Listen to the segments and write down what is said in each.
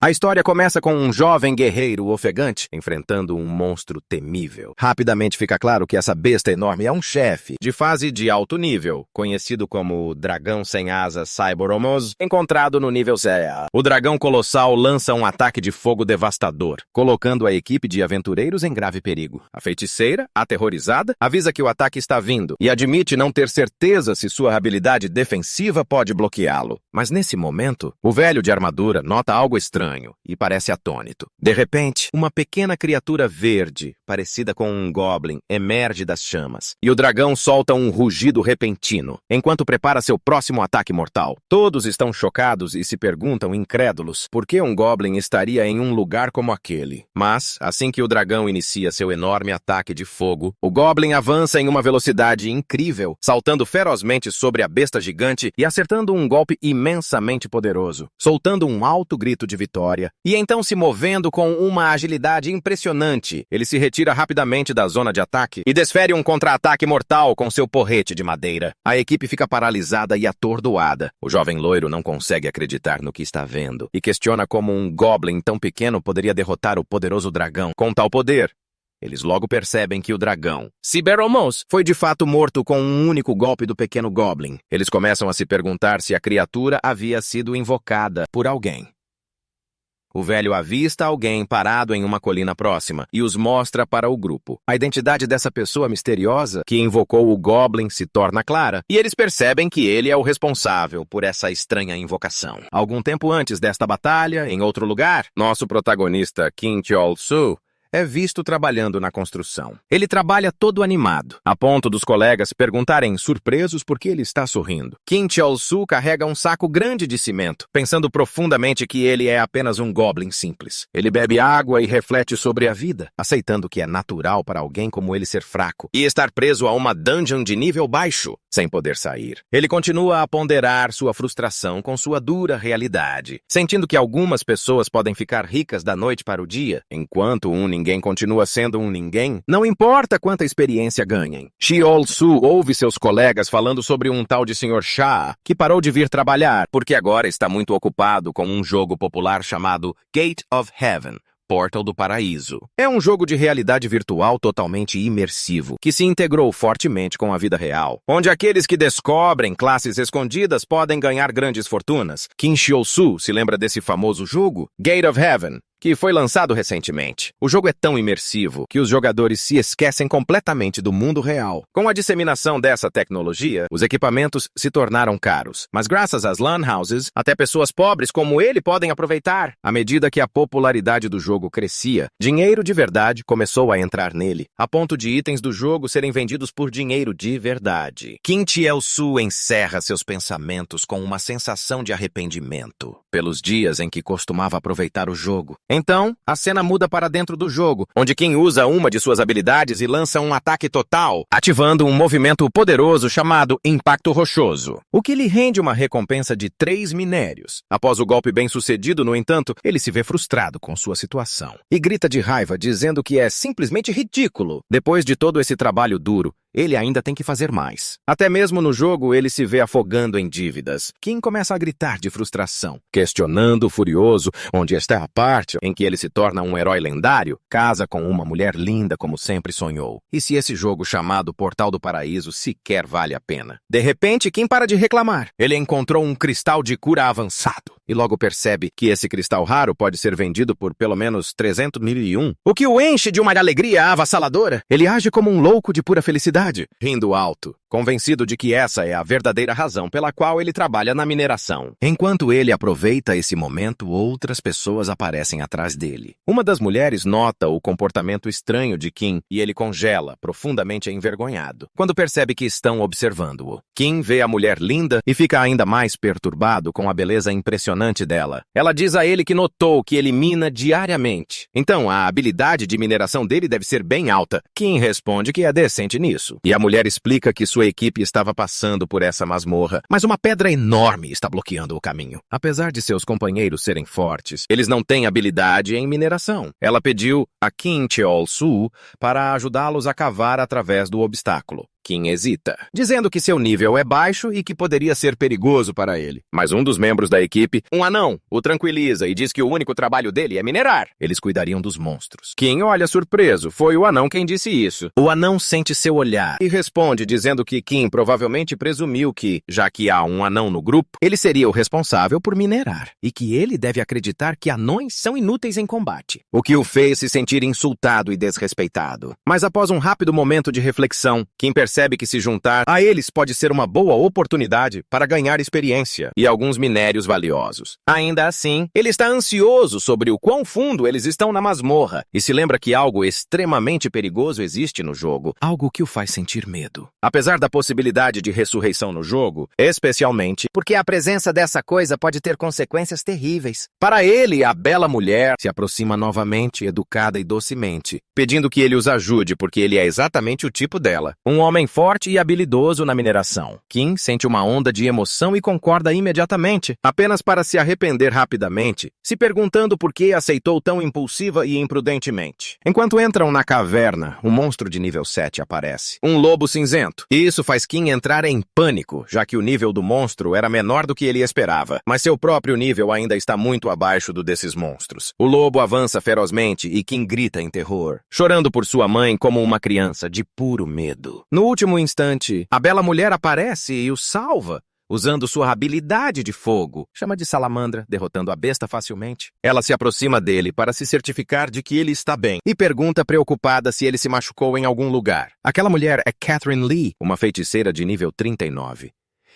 A história começa com um jovem guerreiro ofegante enfrentando um monstro temível. Rapidamente fica claro que essa besta enorme é um chefe de fase de alto nível, conhecido como Dragão Sem Asas Cyberomos, encontrado no nível Zea. O dragão colossal lança um ataque de fogo devastador, colocando a equipe de aventureiros em grave perigo. A feiticeira, aterrorizada, avisa que o ataque está vindo e admite não ter certeza se sua habilidade defensiva pode bloqueá-lo. Mas nesse momento, o velho de armadura nota algo estranho e parece atônito. De repente, uma pequena criatura verde, parecida com um goblin, emerge das chamas, e o dragão solta um rugido repentino, enquanto prepara seu próximo ataque mortal. Todos estão chocados e se perguntam, incrédulos, por que um goblin estaria em um lugar como aquele. Mas, assim que o dragão inicia seu enorme ataque de fogo, o goblin avança em uma velocidade incrível, saltando ferozmente sobre a besta gigante e acertando um golpe imensamente poderoso, soltando um alto grito de vitória, e então se movendo com uma agilidade impressionante. Ele se retira rapidamente da zona de ataque e desfere um contra-ataque mortal com seu porrete de madeira. A equipe fica paralisada e atordoada. O jovem loiro não consegue acreditar no que está vendo e questiona como um goblin tão pequeno poderia derrotar o poderoso dragão com tal poder. Eles logo percebem que o dragão, Cyberomos, foi de fato morto com um único golpe do pequeno goblin. Eles começam a se perguntar se a criatura havia sido invocada por alguém. O velho avista alguém parado em uma colina próxima e os mostra para o grupo. A identidade dessa pessoa misteriosa que invocou o Goblin se torna clara, e eles percebem que ele é o responsável por essa estranha invocação. Algum tempo antes desta batalha, em outro lugar, nosso protagonista, Kim Cheol-soo, é visto trabalhando na construção. Ele trabalha todo animado, a ponto dos colegas perguntarem surpresos por que ele está sorrindo. Kim Cheol-soo carrega um saco grande de cimento, pensando profundamente que ele é apenas um goblin simples. Ele bebe água e reflete sobre a vida, aceitando que é natural para alguém como ele ser fraco e estar preso a uma dungeon de nível baixo, sem poder sair. Ele continua a ponderar sua frustração com sua dura realidade, sentindo que algumas pessoas podem ficar ricas da noite para o dia, enquanto ninguém continua sendo um ninguém, não importa quanta experiência ganhem. Cheol-soo ouve seus colegas falando sobre um tal de Sr. Cha, que parou de vir trabalhar, porque agora está muito ocupado com um jogo popular chamado Gate of Heaven, Portal do Paraíso. É um jogo de realidade virtual totalmente imersivo, que se integrou fortemente com a vida real, onde aqueles que descobrem classes escondidas podem ganhar grandes fortunas. Kim Cheol-soo se lembra desse famoso jogo, Gate of Heaven, que foi lançado recentemente. O jogo é tão imersivo que os jogadores se esquecem completamente do mundo real. Com a disseminação dessa tecnologia, os equipamentos se tornaram caros, mas graças às LAN houses, até pessoas pobres como ele podem aproveitar. À medida que a popularidade do jogo crescia, dinheiro de verdade começou a entrar nele, a ponto de itens do jogo serem vendidos por dinheiro de verdade. Kim Cheol-soo encerra seus pensamentos com uma sensação de arrependimento pelos dias em que costumava aproveitar o jogo. Então, a cena muda para dentro do jogo, onde Kim usa uma de suas habilidades e lança um ataque total, ativando um movimento poderoso chamado Impacto Rochoso, o que lhe rende uma recompensa de 3 minérios. Após o golpe bem-sucedido, no entanto, ele se vê frustrado com sua situação e grita de raiva, dizendo que é simplesmente ridículo. Depois de todo esse trabalho duro, ele ainda tem que fazer mais. Até mesmo no jogo, ele se vê afogando em dívidas. Kim começa a gritar de frustração, questionando furioso onde está a parte em que ele se torna um herói lendário, casa com uma mulher linda como sempre sonhou. E se esse jogo chamado Portal do Paraíso sequer vale a pena? De repente, Kim para de reclamar. Ele encontrou um cristal de cura avançado e logo percebe que esse cristal raro pode ser vendido por pelo menos 300.001, o que o enche de uma alegria avassaladora. Ele age como um louco de pura felicidade, rindo alto, convencido de que essa é a verdadeira razão pela qual ele trabalha na mineração. Enquanto ele aproveita esse momento, outras pessoas aparecem atrás dele. Uma das mulheres nota o comportamento estranho de Kim e ele congela, profundamente envergonhado, quando percebe que estão observando-o. Kim vê a mulher linda e fica ainda mais perturbado com a beleza impressionante dela. Ela diz a ele que notou que ele mina diariamente. Então, a habilidade de mineração dele deve ser bem alta. Kim responde que é decente nisso. E a mulher explica que sua equipe estava passando por essa masmorra, mas uma pedra enorme está bloqueando o caminho. Apesar de seus companheiros serem fortes, eles não têm habilidade em mineração. Ela pediu a Kim Cheol-soo para ajudá-los a cavar através do obstáculo. Kim hesita, dizendo que seu nível é baixo e que poderia ser perigoso para ele. Mas um dos membros da equipe, um anão, o tranquiliza e diz que o único trabalho dele é minerar. Eles cuidariam dos monstros. Kim olha surpreso. Foi o anão quem disse isso. O anão sente seu olhar e responde dizendo que Kim provavelmente presumiu que, já que há um anão no grupo, ele seria o responsável por minerar e que ele deve acreditar que anões são inúteis em combate, o que o fez se sentir insultado e desrespeitado. Mas após um rápido momento de reflexão, Kim percebe que se juntar a eles pode ser uma boa oportunidade para ganhar experiência e alguns minérios valiosos. Ainda assim, ele está ansioso sobre o quão fundo eles estão na masmorra e se lembra que algo extremamente perigoso existe no jogo, algo que o faz sentir medo. Apesar da possibilidade de ressurreição no jogo, especialmente porque a presença dessa coisa pode ter consequências terríveis. Para ele, a bela mulher se aproxima novamente, educada e docemente, pedindo que ele os ajude porque ele é exatamente o tipo dela. Um homem forte e habilidoso na mineração. Kim sente uma onda de emoção e concorda imediatamente, apenas para se arrepender rapidamente, se perguntando por que aceitou tão impulsiva e imprudentemente. Enquanto entram na caverna, um monstro de nível 7 aparece. Um lobo cinzento. E isso faz Kim entrar em pânico, já que o nível do monstro era menor do que ele esperava, mas seu próprio nível ainda está muito abaixo do desses monstros. O lobo avança ferozmente e Kim grita em terror, chorando por sua mãe como uma criança de puro medo. No último instante, a bela mulher aparece e o salva, usando sua habilidade de fogo. Chama de salamandra, derrotando a besta facilmente. Ela se aproxima dele para se certificar de que ele está bem e pergunta preocupada se ele se machucou em algum lugar. Aquela mulher é Catherine Lee, uma feiticeira de nível 39.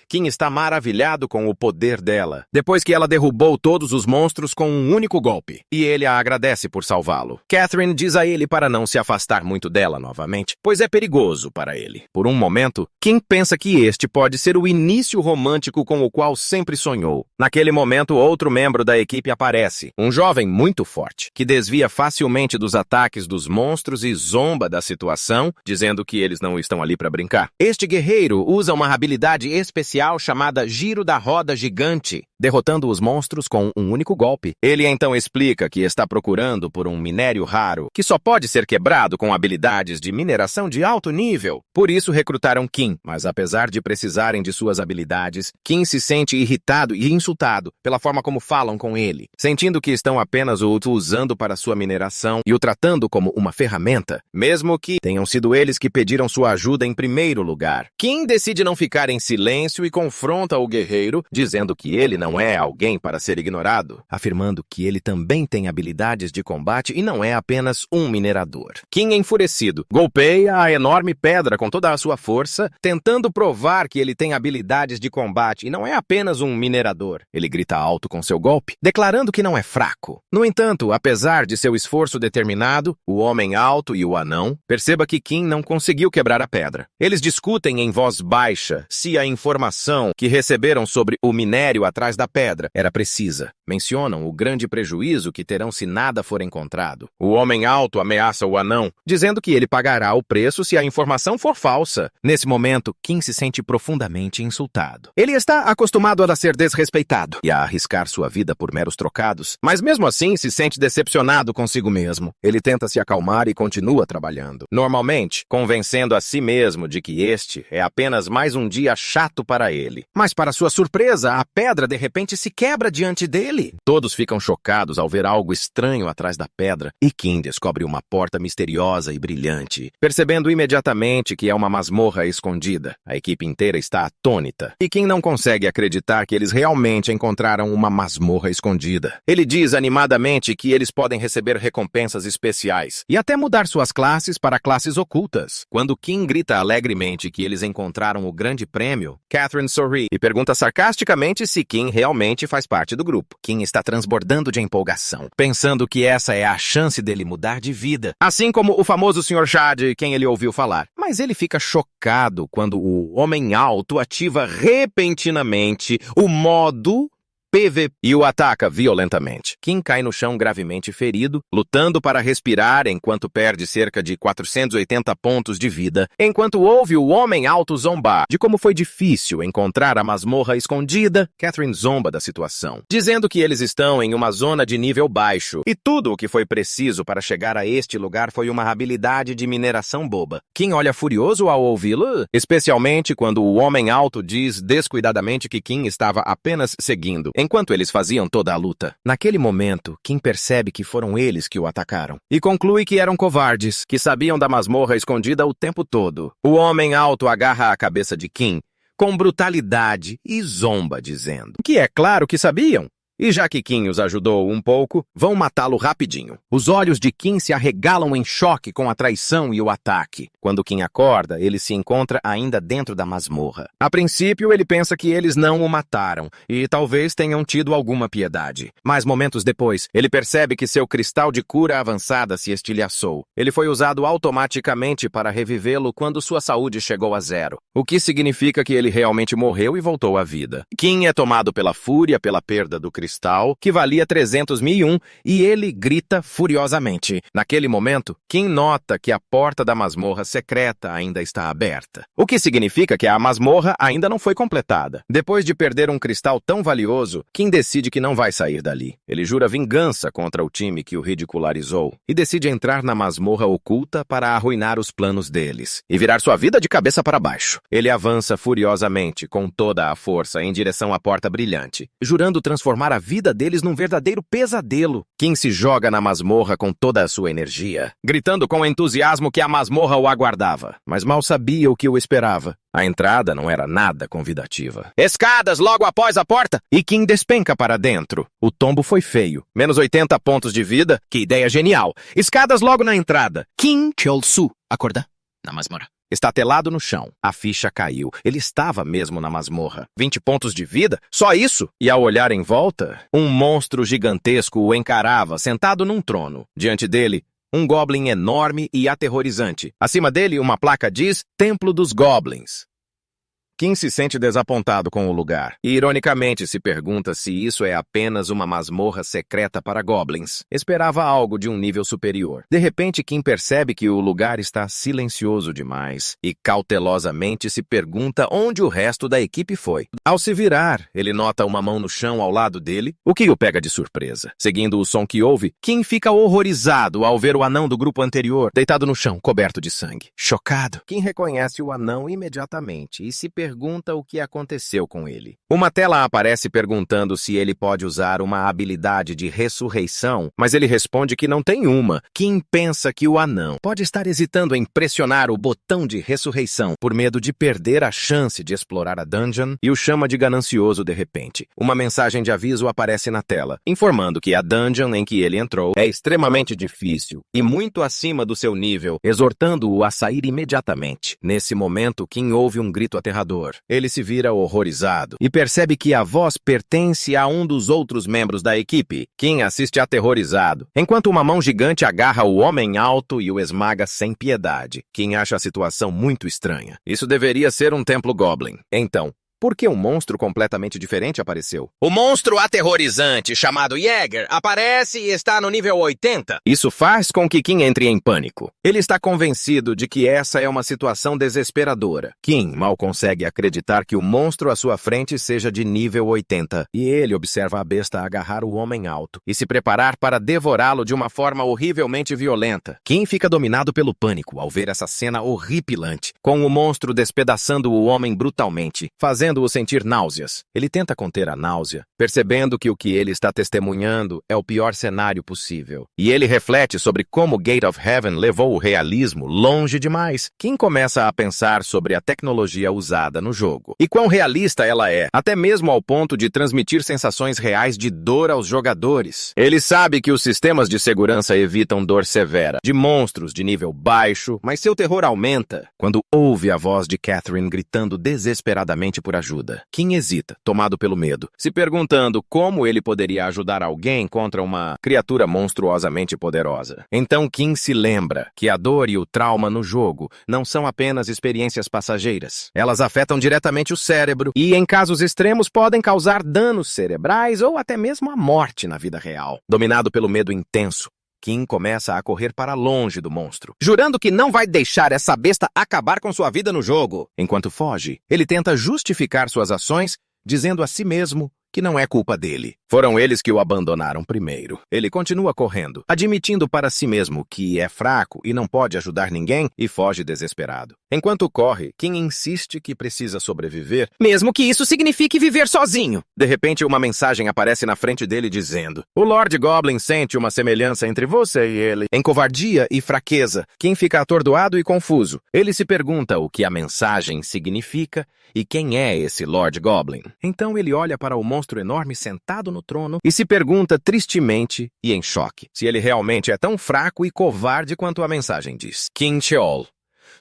Kim está maravilhado com o poder dela, depois que ela derrubou todos os monstros com um único golpe, e ele a agradece por salvá-lo. Catherine diz a ele para não se afastar muito dela novamente, pois é perigoso para ele. Por um momento, Kim pensa que este pode ser o início romântico com o qual sempre sonhou. Naquele momento, outro membro da equipe aparece, um jovem muito forte, que desvia facilmente dos ataques dos monstros e zomba da situação, dizendo que eles não estão ali para brincar. Este guerreiro usa uma habilidade especial chamada Giro da Roda Gigante, derrotando os monstros com um único golpe. Ele então explica que está procurando por um minério raro, que só pode ser quebrado com habilidades de mineração de alto nível. Por isso recrutaram Kim, mas apesar de precisarem de suas habilidades, Kim se sente irritado e insultado pela forma como falam com ele, sentindo que estão apenas o usando para sua mineração e o tratando como uma ferramenta, mesmo que tenham sido eles que pediram sua ajuda em primeiro lugar. Kim decide não ficar em silêncio e confronta o guerreiro, dizendo que ele não é alguém para ser ignorado, afirmando que ele também tem habilidades de combate e não é apenas um minerador. Kim, enfurecido, golpeia a enorme pedra com toda a sua força, tentando provar que ele tem habilidades de combate e não é apenas um minerador. Ele grita alto com seu golpe, declarando que não é fraco. No entanto, apesar de seu esforço determinado, o homem alto e o anão perceba que Kim não conseguiu quebrar a pedra. Eles discutem em voz baixa se a informação que receberam sobre o minério atrás da pedra era precisa. Mencionam o grande prejuízo que terão se nada for encontrado. O homem alto ameaça o anão, dizendo que ele pagará o preço se a informação for falsa. Nesse momento, Kim se sente profundamente insultado. Ele está acostumado a ser desrespeitado e a arriscar sua vida por meros trocados, mas mesmo assim se sente decepcionado consigo mesmo. Ele tenta se acalmar e continua trabalhando, normalmente convencendo a si mesmo de que este é apenas mais um dia chato para ele. Mas para sua surpresa, a pedra de repente se quebra diante dele. Todos ficam chocados ao ver algo estranho atrás da pedra e Kim descobre uma porta misteriosa e brilhante, percebendo imediatamente que é uma masmorra escondida. A equipe inteira está atônita e Kim não consegue acreditar que eles realmente encontraram uma masmorra escondida. Ele diz animadamente que eles podem receber recompensas especiais e até mudar suas classes para classes ocultas. Quando Kim grita alegremente que eles encontraram o grande prêmio, Catherine sorri e pergunta sarcasticamente se Kim realmente faz parte do grupo. Kim está transbordando de empolgação, pensando que essa é a chance dele mudar de vida, assim como o famoso Sr. Chad, quem ele ouviu falar. Mas ele fica chocado quando o homem alto ativa repentinamente o modo PVP e o ataca violentamente. Kim cai no chão gravemente ferido, lutando para respirar enquanto perde cerca de 480 pontos de vida, enquanto ouve o homem alto zombar de como foi difícil encontrar a masmorra escondida. Catherine zomba da situação, dizendo que eles estão em uma zona de nível baixo e tudo o que foi preciso para chegar a este lugar foi uma habilidade de mineração boba. Kim olha furioso ao ouvi-lo, especialmente quando o homem alto diz descuidadamente que Kim estava apenas seguindo, enquanto eles faziam toda a luta. Naquele momento, Kim percebe que foram eles que o atacaram e conclui que eram covardes, que sabiam da masmorra escondida o tempo todo. O homem alto agarra a cabeça de Kim com brutalidade e zomba, dizendo que é claro que sabiam. E já que Kim os ajudou um pouco, vão matá-lo rapidinho. Os olhos de Kim se arregalam em choque com a traição e o ataque. Quando Kim acorda, ele se encontra ainda dentro da masmorra. A princípio, ele pensa que eles não o mataram e talvez tenham tido alguma piedade. Mas momentos depois, ele percebe que seu cristal de cura avançada se estilhaçou. Ele foi usado automaticamente para revivê-lo quando sua saúde chegou a zero, o que significa que ele realmente morreu e voltou à vida. Kim é tomado pela fúria pela perda do cristal, que valia 300.001, e ele grita furiosamente. Naquele momento, Kim nota que a porta da masmorra secreta ainda está aberta, o que significa que a masmorra ainda não foi completada. Depois de perder um cristal tão valioso, Kim decide que não vai sair dali. Ele jura vingança contra o time que o ridicularizou e decide entrar na masmorra oculta para arruinar os planos deles e virar sua vida de cabeça para baixo. Ele avança furiosamente, com toda a força, em direção à porta brilhante, jurando transformar a vida deles num verdadeiro pesadelo. Kim se joga na masmorra com toda a sua energia, gritando com entusiasmo que a masmorra o aguardava, mas mal sabia o que o esperava. A entrada não era nada convidativa. Escadas logo após a porta! E Kim despenca para dentro. O tombo foi feio. Menos 80 pontos de vida? Que ideia genial! Escadas logo na entrada. Kim Chol-su acorda na masmorra. Está telado no chão. A ficha caiu. Ele estava mesmo na masmorra. 20 pontos de vida? Só isso? E ao olhar em volta, um monstro gigantesco o encarava, sentado num trono. Diante dele, um goblin enorme e aterrorizante. Acima dele, uma placa diz Templo dos Goblins. Kim se sente desapontado com o lugar e, ironicamente, se pergunta se isso é apenas uma masmorra secreta para goblins. Esperava algo de um nível superior. De repente, Kim percebe que o lugar está silencioso demais e, cautelosamente, se pergunta onde o resto da equipe foi. Ao se virar, ele nota uma mão no chão ao lado dele, o que o pega de surpresa. Seguindo o som que ouve, Kim fica horrorizado ao ver o anão do grupo anterior, deitado no chão, coberto de sangue. Chocado, Kim reconhece o anão imediatamente e se pergunta o que aconteceu com ele. Uma tela aparece perguntando se ele pode usar uma habilidade de ressurreição, mas ele responde que não tem uma. Kim pensa que o anão pode estar hesitando em pressionar o botão de ressurreição por medo de perder a chance de explorar a dungeon e o chama de ganancioso de repente. Uma mensagem de aviso aparece na tela, informando que a dungeon em que ele entrou é extremamente difícil e muito acima do seu nível, exortando-o a sair imediatamente. Nesse momento, Kim ouve um grito aterrador. Ele se vira horrorizado e percebe que a voz pertence a um dos outros membros da equipe. Kim assiste aterrorizado, enquanto uma mão gigante agarra o homem alto e o esmaga sem piedade. Kim acha a situação muito estranha. Isso deveria ser um templo goblin. Então, por que um monstro completamente diferente apareceu? O monstro aterrorizante chamado Jäger aparece e está no nível 80. Isso faz com que Kim entre em pânico. Ele está convencido de que essa é uma situação desesperadora. Kim mal consegue acreditar que o monstro à sua frente seja de nível 80. E ele observa a besta agarrar o homem alto e se preparar para devorá-lo de uma forma horrivelmente violenta. Kim fica dominado pelo pânico ao ver essa cena horripilante, com o monstro despedaçando o homem brutalmente, fazendo-o sentir náuseas. Ele tenta conter a náusea, percebendo que o que ele está testemunhando é o pior cenário possível. E ele reflete sobre como Gate of Heaven levou o realismo longe demais. Kim começa a pensar sobre a tecnologia usada no jogo e quão realista ela é, até mesmo ao ponto de transmitir sensações reais de dor aos jogadores. Ele sabe que os sistemas de segurança evitam dor severa de monstros de nível baixo, mas seu terror aumenta quando ouve a voz de Catherine gritando desesperadamente por ajuda. ajuda. Kim hesita, tomado pelo medo, se perguntando como ele poderia ajudar alguém contra uma criatura monstruosamente poderosa. Então Kim se lembra que a dor e o trauma no jogo não são apenas experiências passageiras. Elas afetam diretamente o cérebro e, em casos extremos, podem causar danos cerebrais ou até mesmo a morte na vida real. Dominado pelo medo intenso, Kim começa a correr para longe do monstro, jurando que não vai deixar essa besta acabar com sua vida no jogo. Enquanto foge, ele tenta justificar suas ações, dizendo a si mesmo que não é culpa dele. Foram eles que o abandonaram primeiro. Ele continua correndo, admitindo para si mesmo que é fraco e não pode ajudar ninguém, e foge desesperado. Enquanto corre, Kim insiste que precisa sobreviver, mesmo que isso signifique viver sozinho. De repente, uma mensagem aparece na frente dele dizendo: "O Lord Goblin sente uma semelhança entre você e ele." Em covardia e fraqueza, Kim fica atordoado e confuso. Ele se pergunta o que a mensagem significa e quem é esse Lord Goblin. Então ele olha para o monstro enorme sentado no trono e se pergunta tristemente e em choque se ele realmente é tão fraco e covarde quanto a mensagem diz. King Sheol.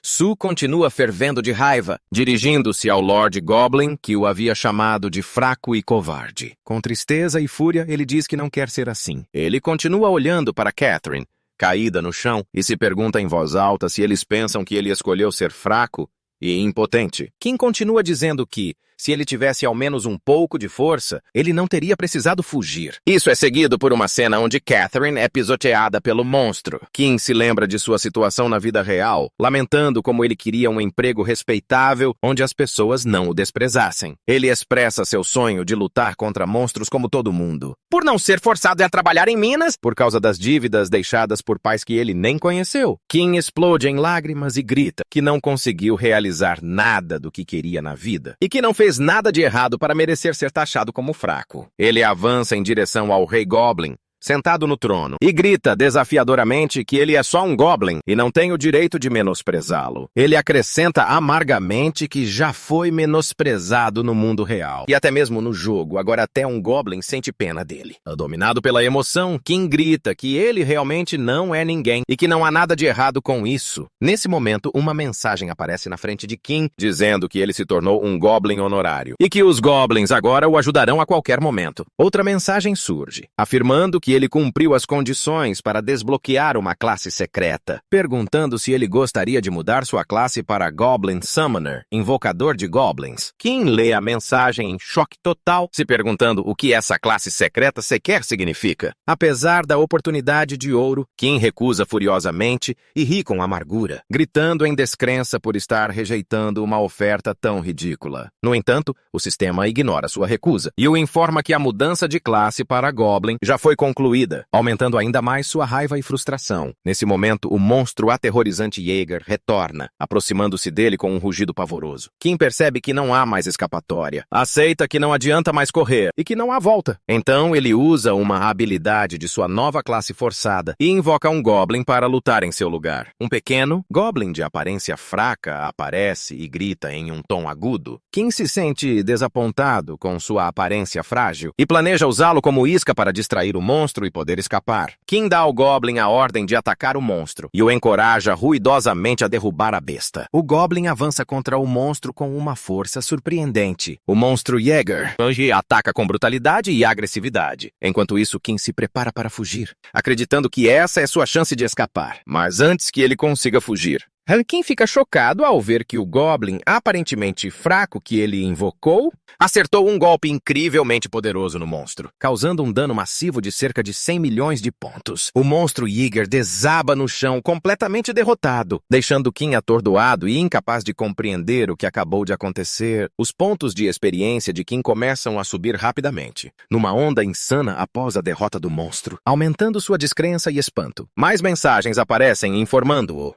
Su continua fervendo de raiva, dirigindo-se ao Lord Goblin, que o havia chamado de fraco e covarde. Com tristeza e fúria, ele diz que não quer ser assim. Ele continua olhando para Catherine, caída no chão, e se pergunta em voz alta se eles pensam que ele escolheu ser fraco e impotente. Kim continua dizendo que, se ele tivesse ao menos um pouco de força, ele não teria precisado fugir. Isso é seguido por uma cena onde Catherine é pisoteada pelo monstro. Kim se lembra de sua situação na vida real, lamentando como ele queria um emprego respeitável onde as pessoas não o desprezassem. Ele expressa seu sonho de lutar contra monstros como todo mundo, por não ser forçado a trabalhar em minas, por causa das dívidas deixadas por pais que ele nem conheceu. Kim explode em lágrimas e grita que não conseguiu realizar nada do que queria na vida e que não fez nada de errado para merecer ser taxado como fraco. Ele avança em direção ao Rei Goblin, sentado no trono, e grita desafiadoramente que ele é só um Goblin e não tem o direito de menosprezá-lo. Ele acrescenta amargamente que já foi menosprezado no mundo real, e até mesmo no jogo, agora até um Goblin sente pena dele. Dominado pela emoção, Kim grita que ele realmente não é ninguém e que não há nada de errado com isso. Nesse momento, uma mensagem aparece na frente de Kim, dizendo que ele se tornou um Goblin honorário e que os Goblins agora o ajudarão a qualquer momento. Outra mensagem surge, afirmando que ele cumpriu as condições para desbloquear uma classe secreta, perguntando se ele gostaria de mudar sua classe para Goblin Summoner, invocador de goblins. Kim lê a mensagem em choque total, se perguntando o que essa classe secreta sequer significa. Apesar da oportunidade de ouro, Kim recusa furiosamente e ri com amargura, gritando em descrença por estar rejeitando uma oferta tão ridícula. No entanto, o sistema ignora sua recusa e o informa que a mudança de classe para Goblin já foi concluída, aumentando ainda mais sua raiva e frustração. Nesse momento, o monstro aterrorizante Jaeger retorna, aproximando-se dele com um rugido pavoroso. Kim percebe que não há mais escapatória, aceita que não adianta mais correr e que não há volta. Então, ele usa uma habilidade de sua nova classe forçada e invoca um Goblin para lutar em seu lugar. Um pequeno Goblin de aparência fraca aparece e grita em um tom agudo. Kim se sente desapontado com sua aparência frágil e planeja usá-lo como isca para distrair o monstro e poder escapar. Kim dá ao Goblin a ordem de atacar o monstro e o encoraja ruidosamente a derrubar a besta. O Goblin avança contra o monstro com uma força surpreendente. O monstro Jaeger ataca com brutalidade e agressividade. Enquanto isso, Kim se prepara para fugir, acreditando que essa é sua chance de escapar. Mas antes que ele consiga fugir, Kim fica chocado ao ver que o Goblin, aparentemente fraco que ele invocou, acertou um golpe incrivelmente poderoso no monstro, causando um dano massivo de cerca de 100 milhões de pontos. O monstro Jaeger desaba no chão, completamente derrotado, deixando Kim atordoado e incapaz de compreender o que acabou de acontecer. Os pontos de experiência de Kim começam a subir rapidamente, numa onda insana após a derrota do monstro, aumentando sua descrença e espanto. Mais mensagens aparecem informando-o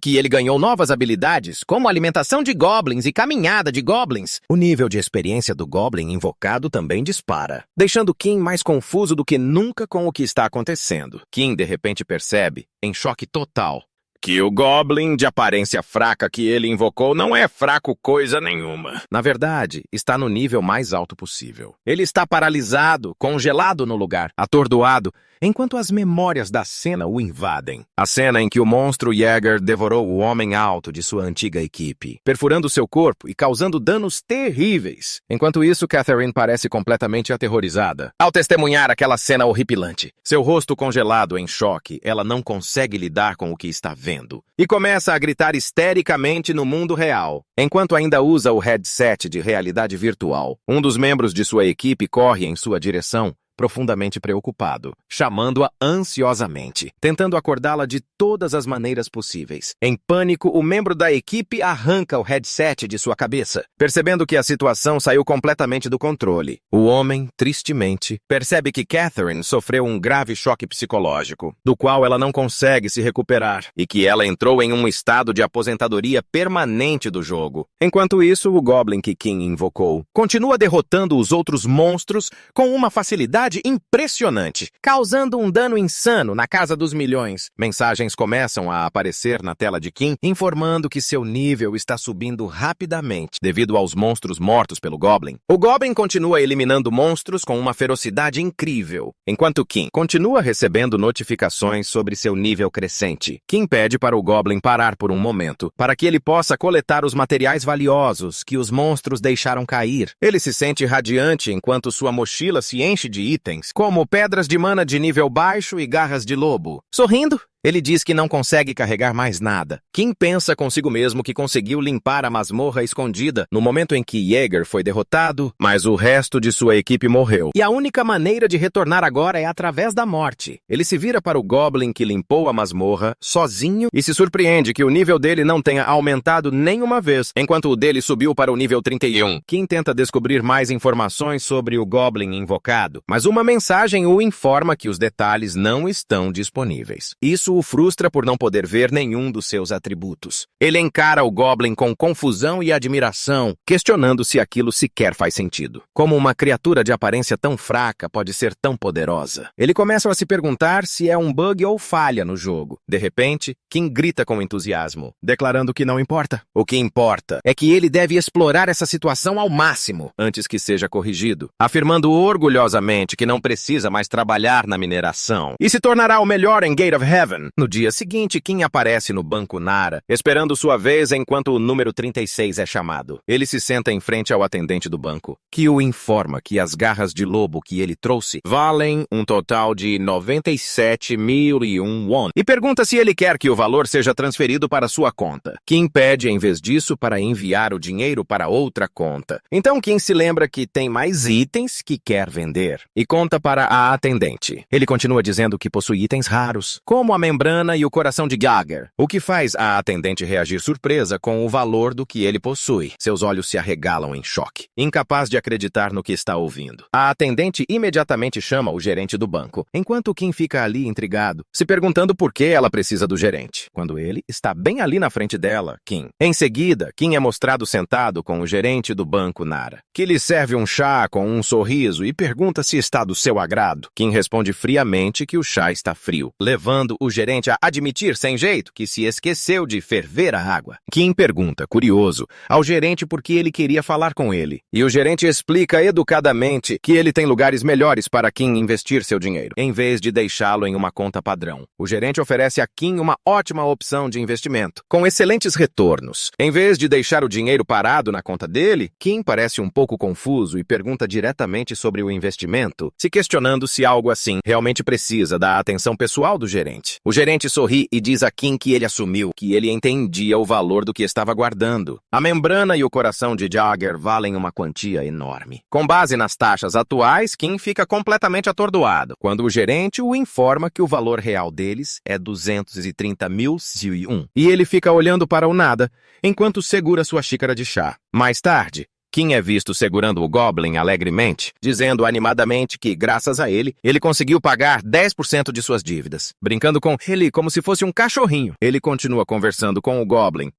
que ele ganhou novas habilidades, como alimentação de goblins e caminhada de goblins. O nível de experiência do Goblin invocado também dispara, deixando Kim mais confuso do que nunca com o que está acontecendo. Kim, de repente, percebe, em choque total, que o Goblin de aparência fraca que ele invocou não é fraco coisa nenhuma. Na verdade, está no nível mais alto possível. Ele está paralisado, congelado no lugar, atordoado, enquanto as memórias da cena o invadem. A cena em que o monstro Jäger devorou o homem alto de sua antiga equipe, perfurando seu corpo e causando danos terríveis. Enquanto isso, Catherine parece completamente aterrorizada ao testemunhar aquela cena horripilante. Seu rosto congelado em choque, ela não consegue lidar com o que está vendo e começa a gritar histericamente no mundo real, enquanto ainda usa o headset de realidade virtual. Um dos membros de sua equipe corre em sua direção, profundamente preocupado, chamando-a ansiosamente, tentando acordá-la de todas as maneiras possíveis. Em pânico, o membro da equipe arranca o headset de sua cabeça, percebendo que a situação saiu completamente do controle. O homem, tristemente, percebe que Catherine sofreu um grave choque psicológico, do qual ela não consegue se recuperar, e que ela entrou em um estado de aposentadoria permanente do jogo. Enquanto isso, o Goblin que King invocou continua derrotando os outros monstros com uma facilidade impressionante, causando um dano insano na casa dos milhões. Mensagens começam a aparecer na tela de Kim, informando que seu nível está subindo rapidamente devido aos monstros mortos pelo Goblin. O Goblin continua eliminando monstros com uma ferocidade incrível, enquanto Kim continua recebendo notificações sobre seu nível crescente. Kim pede para o Goblin parar por um momento, para que ele possa coletar os materiais valiosos que os monstros deixaram cair. Ele se sente radiante enquanto sua mochila se enche de itens, como pedras de mana de nível baixo e garras de lobo. Sorrindo, ele diz que não consegue carregar mais nada. Kim pensa consigo mesmo que conseguiu limpar a masmorra escondida no momento em que Jäger foi derrotado, mas o resto de sua equipe morreu. E a única maneira de retornar agora é através da morte. Ele se vira para o Goblin que limpou a masmorra, sozinho, e se surpreende que o nível dele não tenha aumentado nenhuma vez, enquanto o dele subiu para o nível 31. Kim tenta descobrir mais informações sobre o Goblin invocado, mas uma mensagem o informa que os detalhes não estão disponíveis. Isso o frustra por não poder ver nenhum dos seus atributos. Ele encara o Goblin com confusão e admiração, questionando se aquilo sequer faz sentido. Como uma criatura de aparência tão fraca pode ser tão poderosa? Ele começa a se perguntar se é um bug ou falha no jogo. De repente, Kim grita com entusiasmo, declarando que não importa. O que importa é que ele deve explorar essa situação ao máximo, antes que seja corrigido, afirmando orgulhosamente que não precisa mais trabalhar na mineração e se tornará o melhor em Gate of Heaven. No dia seguinte, Kim aparece no banco Nara, esperando sua vez enquanto o número 36 é chamado. Ele se senta em frente ao atendente do banco, que o informa que as garras de lobo que ele trouxe valem um total de 97.001 won, e pergunta se ele quer que o valor seja transferido para sua conta. Kim pede, em vez disso, para enviar o dinheiro para outra conta. Então Kim se lembra que tem mais itens que quer vender, e conta para a atendente. Ele continua dizendo que possui itens raros, como a membrana e o coração de Jäger, o que faz a atendente reagir surpresa com o valor do que ele possui. Seus olhos se arregalam em choque, incapaz de acreditar no que está ouvindo. A atendente imediatamente chama o gerente do banco, enquanto Kim fica ali intrigado, se perguntando por que ela precisa do gerente, quando ele está bem ali na frente dela, Kim. Em seguida, Kim é mostrado sentado com o gerente do banco Nara, que lhe serve um chá com um sorriso e pergunta se está do seu agrado. Kim responde friamente que o chá está frio, levando o gerente a admitir sem jeito que se esqueceu de ferver a água. Kim pergunta, curioso, ao gerente por que ele queria falar com ele, e o gerente explica educadamente que ele tem lugares melhores para Kim investir seu dinheiro, em vez de deixá-lo em uma conta padrão. O gerente oferece a Kim uma ótima opção de investimento, com excelentes retornos. Em vez de deixar o dinheiro parado na conta dele, Kim parece um pouco confuso e pergunta diretamente sobre o investimento, se questionando se algo assim realmente precisa da atenção pessoal do gerente. O gerente sorri e diz a Kim que ele assumiu que ele entendia o valor do que estava guardando. A membrana e o coração de Jäger valem uma quantia enorme. Com base nas taxas atuais, Kim fica completamente atordoado, quando o gerente o informa que o valor real deles é 230.001. E ele fica olhando para o nada, enquanto segura sua xícara de chá. Mais tarde, Kim é visto segurando o Goblin alegremente, dizendo animadamente que, graças a ele conseguiu pagar 10% de suas dívidas. Brincando com ele como se fosse um cachorrinho. Ele continua conversando com o Goblin,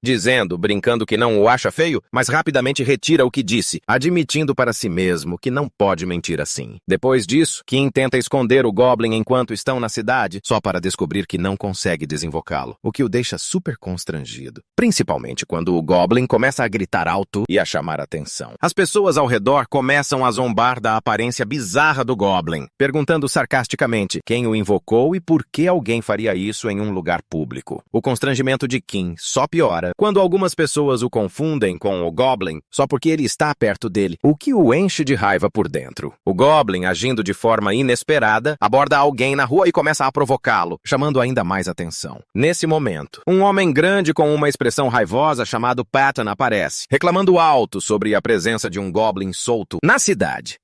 brincando que não o acha feio, mas rapidamente retira o que disse, admitindo para si mesmo que não pode mentir assim. Depois disso, Kim tenta esconder o Goblin enquanto estão na cidade, só para descobrir que não consegue desinvocá-lo, o que o deixa super constrangido. Principalmente quando o Goblin começa a gritar alto e a chamar atenção. As pessoas ao redor começam a zombar da aparência bizarra do Goblin, perguntando sarcasticamente quem o invocou e por que alguém faria isso em um lugar público. O constrangimento de Kim só piora quando algumas pessoas o confundem com o Goblin só porque ele está perto dele, o que o enche de raiva por dentro. O Goblin, agindo de forma inesperada, aborda alguém na rua e começa a provocá-lo, chamando ainda mais atenção. Nesse momento, um homem grande com uma expressão raivosa chamado Patton aparece, reclamando alto sobre a presença de um Goblin solto na cidade.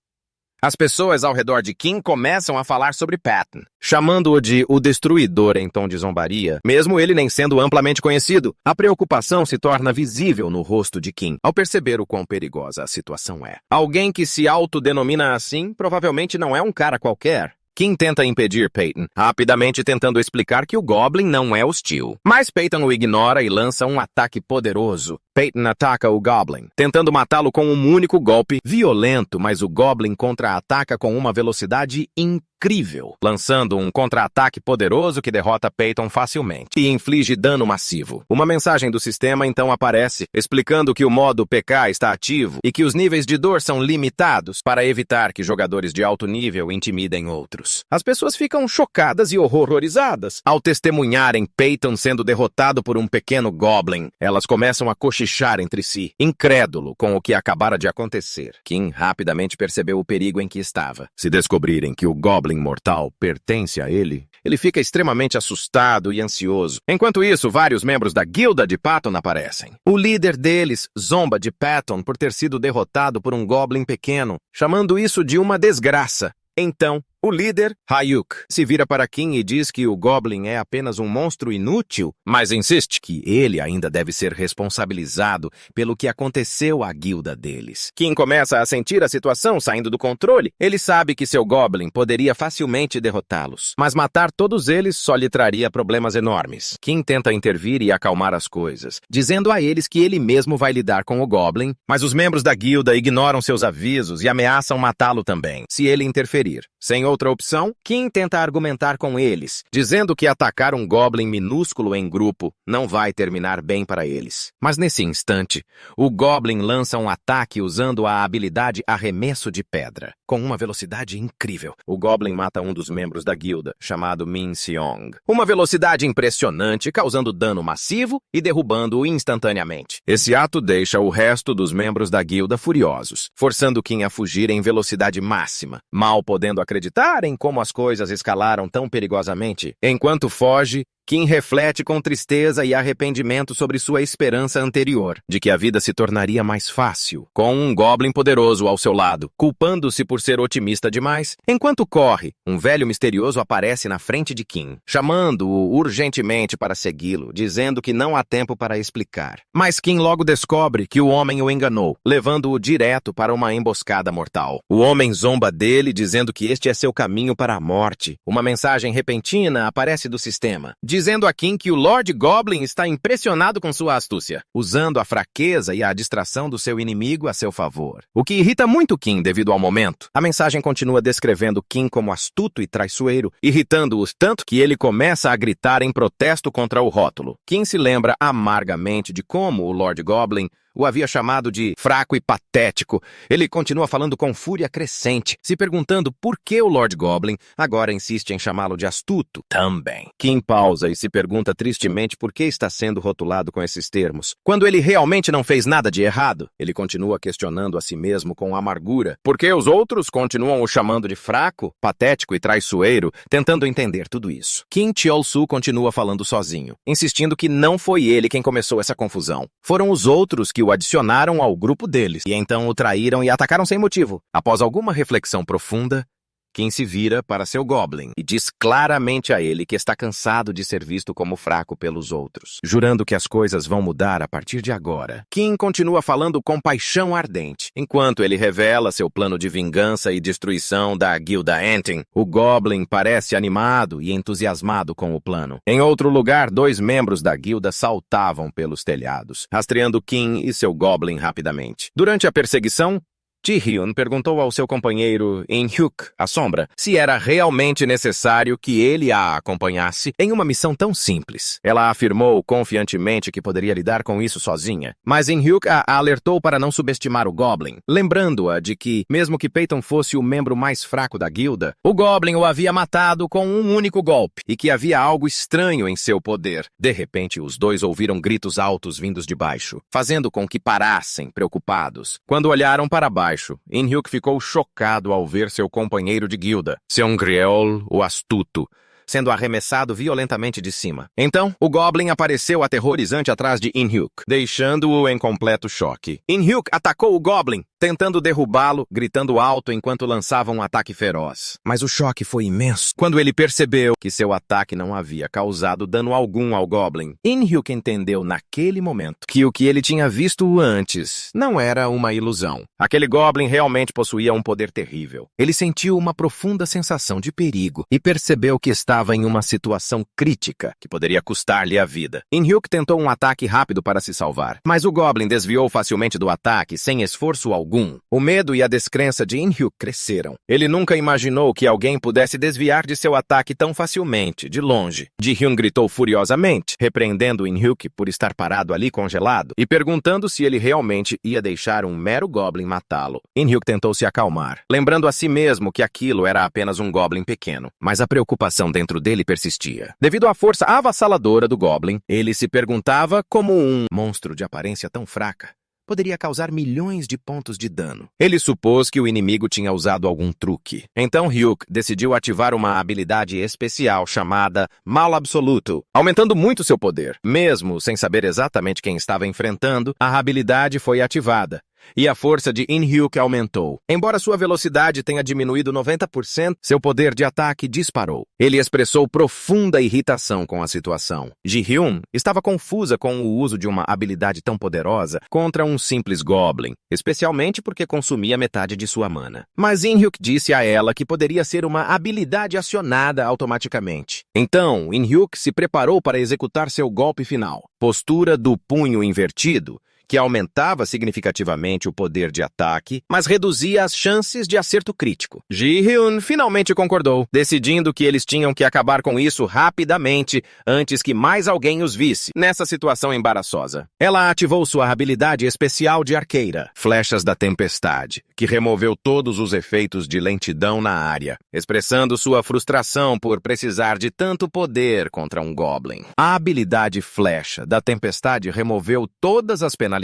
As pessoas ao redor de Kim começam a falar sobre Patton, chamando-o de o Destruidor em tom de zombaria, mesmo ele nem sendo amplamente conhecido. A preocupação se torna visível no rosto de Kim, ao perceber o quão perigosa a situação é. Alguém que se autodenomina assim provavelmente não é um cara qualquer. Kim tenta impedir Peyton, rapidamente tentando explicar que o Goblin não é hostil. Mas Peyton o ignora e lança um ataque poderoso. Peyton ataca o Goblin, tentando matá-lo com um único golpe violento, mas o Goblin contra-ataca com uma velocidade incrível, lançando um contra-ataque poderoso que derrota Peyton facilmente e inflige dano massivo. Uma mensagem do sistema então aparece, explicando que o modo PK está ativo e que os níveis de dor são limitados para evitar que jogadores de alto nível intimidem outros. As pessoas ficam chocadas e horrorizadas ao testemunharem Peyton sendo derrotado por um pequeno Goblin. Elas começam a cochichar entre si, incrédulo com o que acabara de acontecer. Kim rapidamente percebeu o perigo em que estava. Se descobrirem que o Goblin mortal pertence a ele, ele fica extremamente assustado e ansioso. Enquanto isso, vários membros da guilda de Patton aparecem. O líder deles zomba de Patton por ter sido derrotado por um Goblin pequeno, chamando isso de uma desgraça. Então, o líder, Hayuk, se vira para Kim e diz que o Goblin é apenas um monstro inútil, mas insiste que ele ainda deve ser responsabilizado pelo que aconteceu à guilda deles. Kim começa a sentir a situação saindo do controle. Ele sabe que seu Goblin poderia facilmente derrotá-los, mas matar todos eles só lhe traria problemas enormes. Kim tenta intervir e acalmar as coisas, dizendo a eles que ele mesmo vai lidar com o Goblin, mas os membros da guilda ignoram seus avisos e ameaçam matá-lo também, se ele interferir. Sem outra opção, Kim tenta argumentar com eles, dizendo que atacar um Goblin minúsculo em grupo não vai terminar bem para eles. Mas nesse instante, o Goblin lança um ataque usando a habilidade Arremesso de Pedra, com uma velocidade incrível. O Goblin mata um dos membros da guilda, chamado Min Seong. Uma velocidade impressionante, causando dano massivo e derrubando-o instantaneamente. Esse ato deixa o resto dos membros da guilda furiosos, forçando Kim a fugir em velocidade máxima, mal podendo acreditar em como as coisas escalaram tão perigosamente. Enquanto foge, Kim reflete com tristeza e arrependimento sobre sua esperança anterior, de que a vida se tornaria mais fácil, com um Goblin poderoso ao seu lado, culpando-se por ser otimista demais. Enquanto corre, um velho misterioso aparece na frente de Kim, chamando-o urgentemente para segui-lo, dizendo que não há tempo para explicar. Mas Kim logo descobre que o homem o enganou, levando-o direto para uma emboscada mortal. O homem zomba dele, dizendo que este é seu caminho para a morte. Uma mensagem repentina aparece do sistema, dizendo a Kim que o Lord Goblin está impressionado com sua astúcia, usando a fraqueza e a distração do seu inimigo a seu favor. O que irrita muito Kim devido ao momento. A mensagem continua descrevendo Kim como astuto e traiçoeiro, irritando-o tanto que ele começa a gritar em protesto contra o rótulo. Kim se lembra amargamente de como o Lord Goblin o havia chamado de fraco e patético. Ele continua falando com fúria crescente, se perguntando por que o Lord Goblin agora insiste em chamá-lo de astuto também. Kim pausa e se pergunta tristemente por que está sendo rotulado com esses termos, quando ele realmente não fez nada de errado. Ele continua questionando a si mesmo com amargura, porque os outros continuam o chamando de fraco, patético e traiçoeiro, tentando entender tudo isso. Kim Cheol-su continua falando sozinho, insistindo que não foi ele quem começou essa confusão. Foram os outros que o adicionaram ao grupo deles, e então o traíram e atacaram sem motivo. Após alguma reflexão profunda, Kim se vira para seu Goblin e diz claramente a ele que está cansado de ser visto como fraco pelos outros, jurando que as coisas vão mudar a partir de agora. Kim continua falando com paixão ardente, enquanto ele revela seu plano de vingança e destruição da Guilda Antin. O Goblin parece animado e entusiasmado com o plano. Em outro lugar, 2 membros da guilda saltavam pelos telhados, rastreando Kim e seu Goblin rapidamente. Durante a perseguição, Ji-hyun perguntou ao seu companheiro In-hyuk, a sombra, se era realmente necessário que ele a acompanhasse em uma missão tão simples. Ela afirmou confiantemente que poderia lidar com isso sozinha, mas In-hyuk a alertou para não subestimar o Goblin, lembrando-a de que, mesmo que Peyton fosse o membro mais fraco da guilda, o Goblin o havia matado com um único golpe e que havia algo estranho em seu poder. De repente, os dois ouviram gritos altos vindos de baixo, fazendo com que parassem, preocupados. Quando olharam para baixo, In-hyuk ficou chocado ao ver seu companheiro de guilda, Seong-ryol, o astuto, sendo arremessado violentamente de cima. Então, o Goblin apareceu aterrorizante atrás de In-hyuk, deixando-o em completo choque. In-hyuk atacou o Goblin, tentando derrubá-lo, gritando alto enquanto lançava um ataque feroz. Mas o choque foi imenso quando ele percebeu que seu ataque não havia causado dano algum ao Goblin. In-hyuk entendeu naquele momento que o que ele tinha visto antes não era uma ilusão. Aquele Goblin realmente possuía um poder terrível. Ele sentiu uma profunda sensação de perigo e percebeu que estava em uma situação crítica que poderia custar-lhe a vida. In-hyuk tentou um ataque rápido para se salvar, mas o Goblin desviou facilmente do ataque sem esforço algum. O medo e a descrença de In-hyuk cresceram. Ele nunca imaginou que alguém pudesse desviar de seu ataque tão facilmente, de longe. Ji-hyun gritou furiosamente, repreendendo In-hyuk por estar parado ali congelado e perguntando se ele realmente ia deixar um mero Goblin matá-lo. In-hyuk tentou se acalmar, lembrando a si mesmo que aquilo era apenas um Goblin pequeno, mas a preocupação dentro dele persistia. Devido à força avassaladora do Goblin, ele se perguntava como um monstro de aparência tão fraca poderia causar milhões de pontos de dano. Ele supôs que o inimigo tinha usado algum truque. Então Hyuk decidiu ativar uma habilidade especial chamada Mal Absoluto, aumentando muito seu poder. Mesmo sem saber exatamente quem estava enfrentando, a habilidade foi ativada. E a força de In-hyuk aumentou. Embora sua velocidade tenha diminuído 90%, seu poder de ataque disparou. Ele expressou profunda irritação com a situação. Ji-hyun estava confusa com o uso de uma habilidade tão poderosa contra um simples Goblin, especialmente porque consumia metade de sua mana. Mas In-hyuk disse a ela que poderia ser uma habilidade acionada automaticamente. Então, In-hyuk se preparou para executar seu golpe final. Postura do punho invertido, que aumentava significativamente o poder de ataque, mas reduzia as chances de acerto crítico. Ji-hyun finalmente concordou, decidindo que eles tinham que acabar com isso rapidamente, antes que mais alguém os visse nessa situação embaraçosa. Ela ativou sua habilidade especial de arqueira, Flechas da Tempestade, que removeu todos os efeitos de lentidão na área, expressando sua frustração por precisar de tanto poder contra um Goblin. A habilidade Flecha da Tempestade removeu todas as penalidades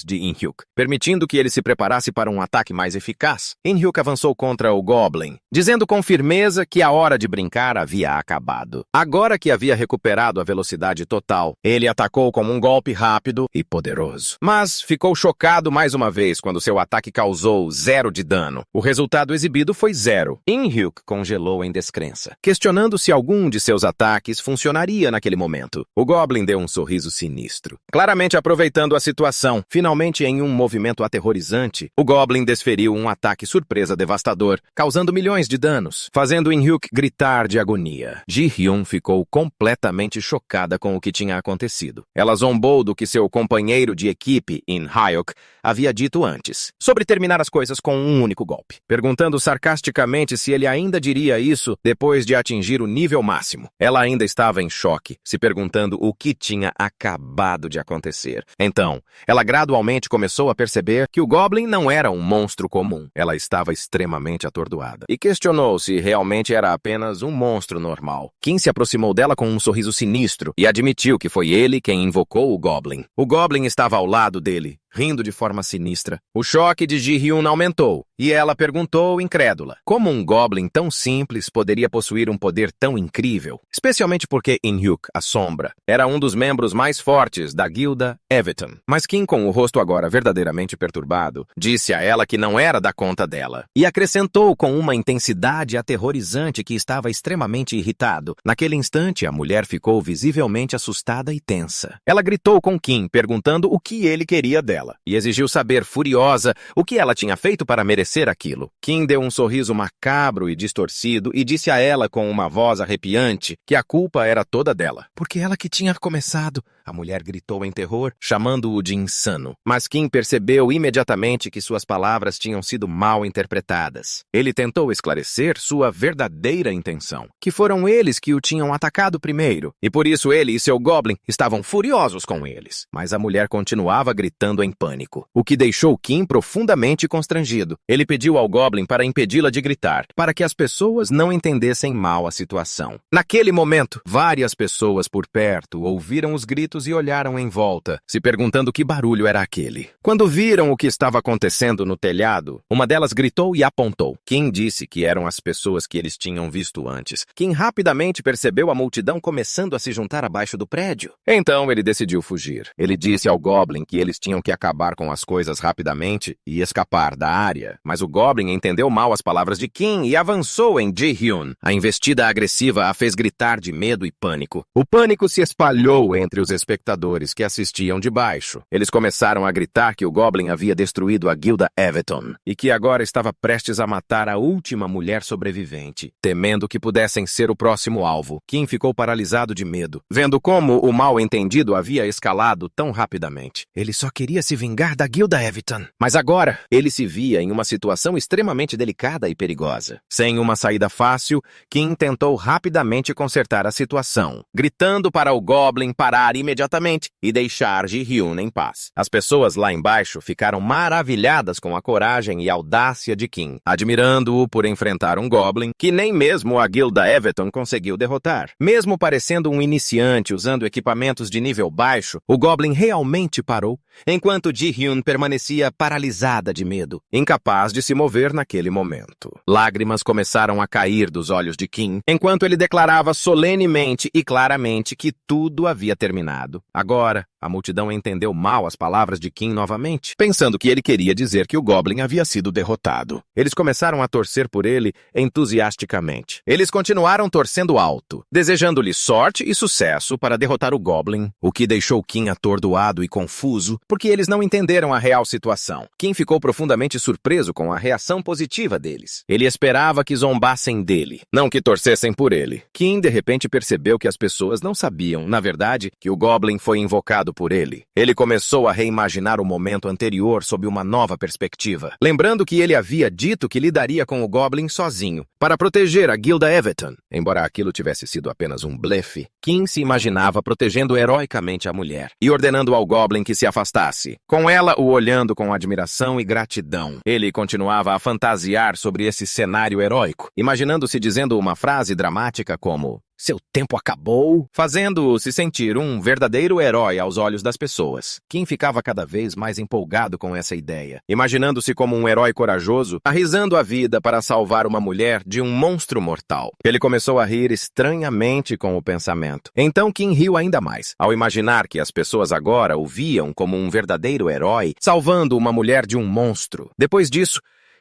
de In-hyuk, permitindo que ele se preparasse para um ataque mais eficaz. In-hyuk avançou contra o Goblin, dizendo com firmeza que a hora de brincar havia acabado. Agora que havia recuperado a velocidade total, ele atacou com um golpe rápido e poderoso. Mas ficou chocado mais uma vez quando seu ataque causou 0 de dano. O resultado exibido foi 0. In-hyuk congelou em descrença, questionando se algum de seus ataques funcionaria naquele momento. O Goblin deu um sorriso sinistro, claramente aproveitando a situação. Finalmente, em um movimento aterrorizante, o Goblin desferiu um ataque surpresa devastador, causando milhões de danos, fazendo In-hyuk gritar de agonia. Ji-hyun ficou completamente chocada com o que tinha acontecido. Ela zombou do que seu companheiro de equipe, In-hyuk, havia dito antes, sobre terminar as coisas com um único golpe, perguntando sarcasticamente se ele ainda diria isso depois de atingir o nível máximo. Ela ainda estava em choque, se perguntando o que tinha acabado de acontecer. Então, ela gradualmente começou a perceber que o Goblin não era um monstro comum. Ela estava extremamente atordoada e questionou se realmente era apenas um monstro normal. Kim se aproximou dela com um sorriso sinistro e admitiu que foi ele quem invocou o Goblin. O Goblin estava ao lado dele, rindo de forma sinistra. O choque de Ji-hyun aumentou, e ela perguntou, incrédula, como um Goblin tão simples poderia possuir um poder tão incrível? Especialmente porque In-hyuk, a sombra, era um dos membros mais fortes da guilda Everton. Mas Kim, com o rosto agora verdadeiramente perturbado, disse a ela que não era da conta dela, e acrescentou com uma intensidade aterrorizante que estava extremamente irritado. Naquele instante, a mulher ficou visivelmente assustada e tensa. Ela gritou com Kim, perguntando o que ele queria dela, e exigiu saber, furiosa, o que ela tinha feito para merecer aquilo. Kim deu um sorriso macabro e distorcido e disse a ela com uma voz arrepiante que a culpa era toda dela, porque ela que tinha começado. A mulher gritou em terror, chamando-o de insano. Mas Kim percebeu imediatamente que suas palavras tinham sido mal interpretadas. Ele tentou esclarecer sua verdadeira intenção, que foram eles que o tinham atacado primeiro, e por isso ele e seu Goblin estavam furiosos com eles. Mas a mulher continuava gritando em pânico, o que deixou Kim profundamente constrangido. Ele pediu ao Goblin para impedi-la de gritar, para que as pessoas não entendessem mal a situação. Naquele momento, várias pessoas por perto ouviram os gritos e olharam em volta, se perguntando que barulho era aquele. Quando viram o que estava acontecendo no telhado, uma delas gritou e apontou. Kim disse que eram as pessoas que eles tinham visto antes. Kim rapidamente percebeu a multidão começando a se juntar abaixo do prédio. Então ele decidiu fugir. Ele disse ao Goblin que eles tinham que acabar com as coisas rapidamente e escapar da área. Mas o Goblin entendeu mal as palavras de Kim e avançou em Ji-hyun. A investida agressiva a fez gritar de medo e pânico. O pânico se espalhou entre os espectadores que assistiam de baixo. Eles começaram a gritar que o Goblin havia destruído a guilda Everton e que agora estava prestes a matar a última mulher sobrevivente, temendo que pudessem ser o próximo alvo. Kim ficou paralisado de medo, vendo como o mal-entendido havia escalado tão rapidamente. Ele só queria se vingar da guilda Everton. Mas agora, ele se via em uma situação extremamente delicada e perigosa. Sem uma saída fácil, Kim tentou rapidamente consertar a situação, gritando para o Goblin parar imediatamente e deixar Ji-hyun em paz. As pessoas lá embaixo ficaram maravilhadas com a coragem e audácia de Kim, admirando-o por enfrentar um Goblin que nem mesmo a guilda Everton conseguiu derrotar. Mesmo parecendo um iniciante usando equipamentos de nível baixo, o Goblin realmente parou, enquanto Ji-hyun permanecia paralisada de medo, incapaz de se mover naquele momento. Lágrimas começaram a cair dos olhos de Kim, enquanto ele declarava solenemente e claramente que tudo havia terminado. Agora, a multidão entendeu mal as palavras de Kim novamente, pensando que ele queria dizer que o Goblin havia sido derrotado. Eles começaram a torcer por ele entusiasticamente. Eles continuaram torcendo alto, desejando-lhe sorte e sucesso para derrotar o Goblin, o que deixou Kim atordoado e confuso, porque eles não entenderam a real situação. Kim ficou profundamente surpreso com a reação positiva deles. Ele esperava que zombassem dele, não que torcessem por ele. Kim, de repente, percebeu que as pessoas não sabiam, na verdade, que o Goblin foi invocado por ele. Ele começou a reimaginar o momento anterior sob uma nova perspectiva, lembrando que ele havia dito que lidaria com o Goblin sozinho, para proteger a guilda Everton. Embora aquilo tivesse sido apenas um blefe, Kim se imaginava protegendo heroicamente a mulher e ordenando ao Goblin que se afastasse, com ela o olhando com admiração e gratidão. Ele continuava a fantasiar sobre esse cenário heróico, imaginando-se dizendo uma frase dramática como "Seu tempo acabou", fazendo-o se sentir um verdadeiro herói aos olhos das pessoas. Kim ficava cada vez mais empolgado com essa ideia, imaginando-se como um herói corajoso, arrisando a vida para salvar uma mulher de um monstro mortal. Ele começou a rir estranhamente com o pensamento. Então Kim riu ainda mais, ao imaginar que as pessoas agora o viam como um verdadeiro herói, salvando uma mulher de um monstro. Depois disso,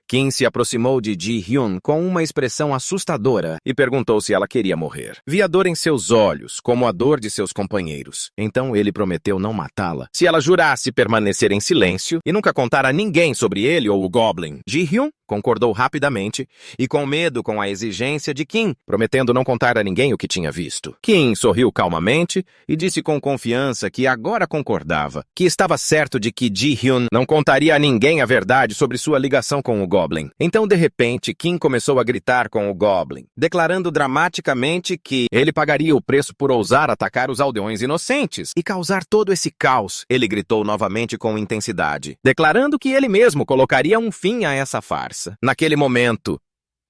Kim se aproximou de Ji-hyun com uma expressão assustadora e perguntou se ela queria morrer. Via dor em seus olhos, como a dor de seus companheiros. Então ele prometeu não matá-la se ela jurasse permanecer em silêncio e nunca contar a ninguém sobre ele ou o Goblin. Ji-hyun concordou rapidamente e com medo com a exigência de Kim, prometendo não contar a ninguém o que tinha visto. Kim sorriu calmamente e disse com confiança que agora concordava, que estava certo de que Ji-hyun não contaria a ninguém a verdade sobre sua ligação com o Goblin. Então, de repente, Kim começou a gritar com o Goblin, declarando dramaticamente que ele pagaria o preço por ousar atacar os aldeões inocentes e causar todo esse caos. Ele gritou novamente com intensidade, declarando que ele mesmo colocaria um fim a essa farsa. Naquele momento,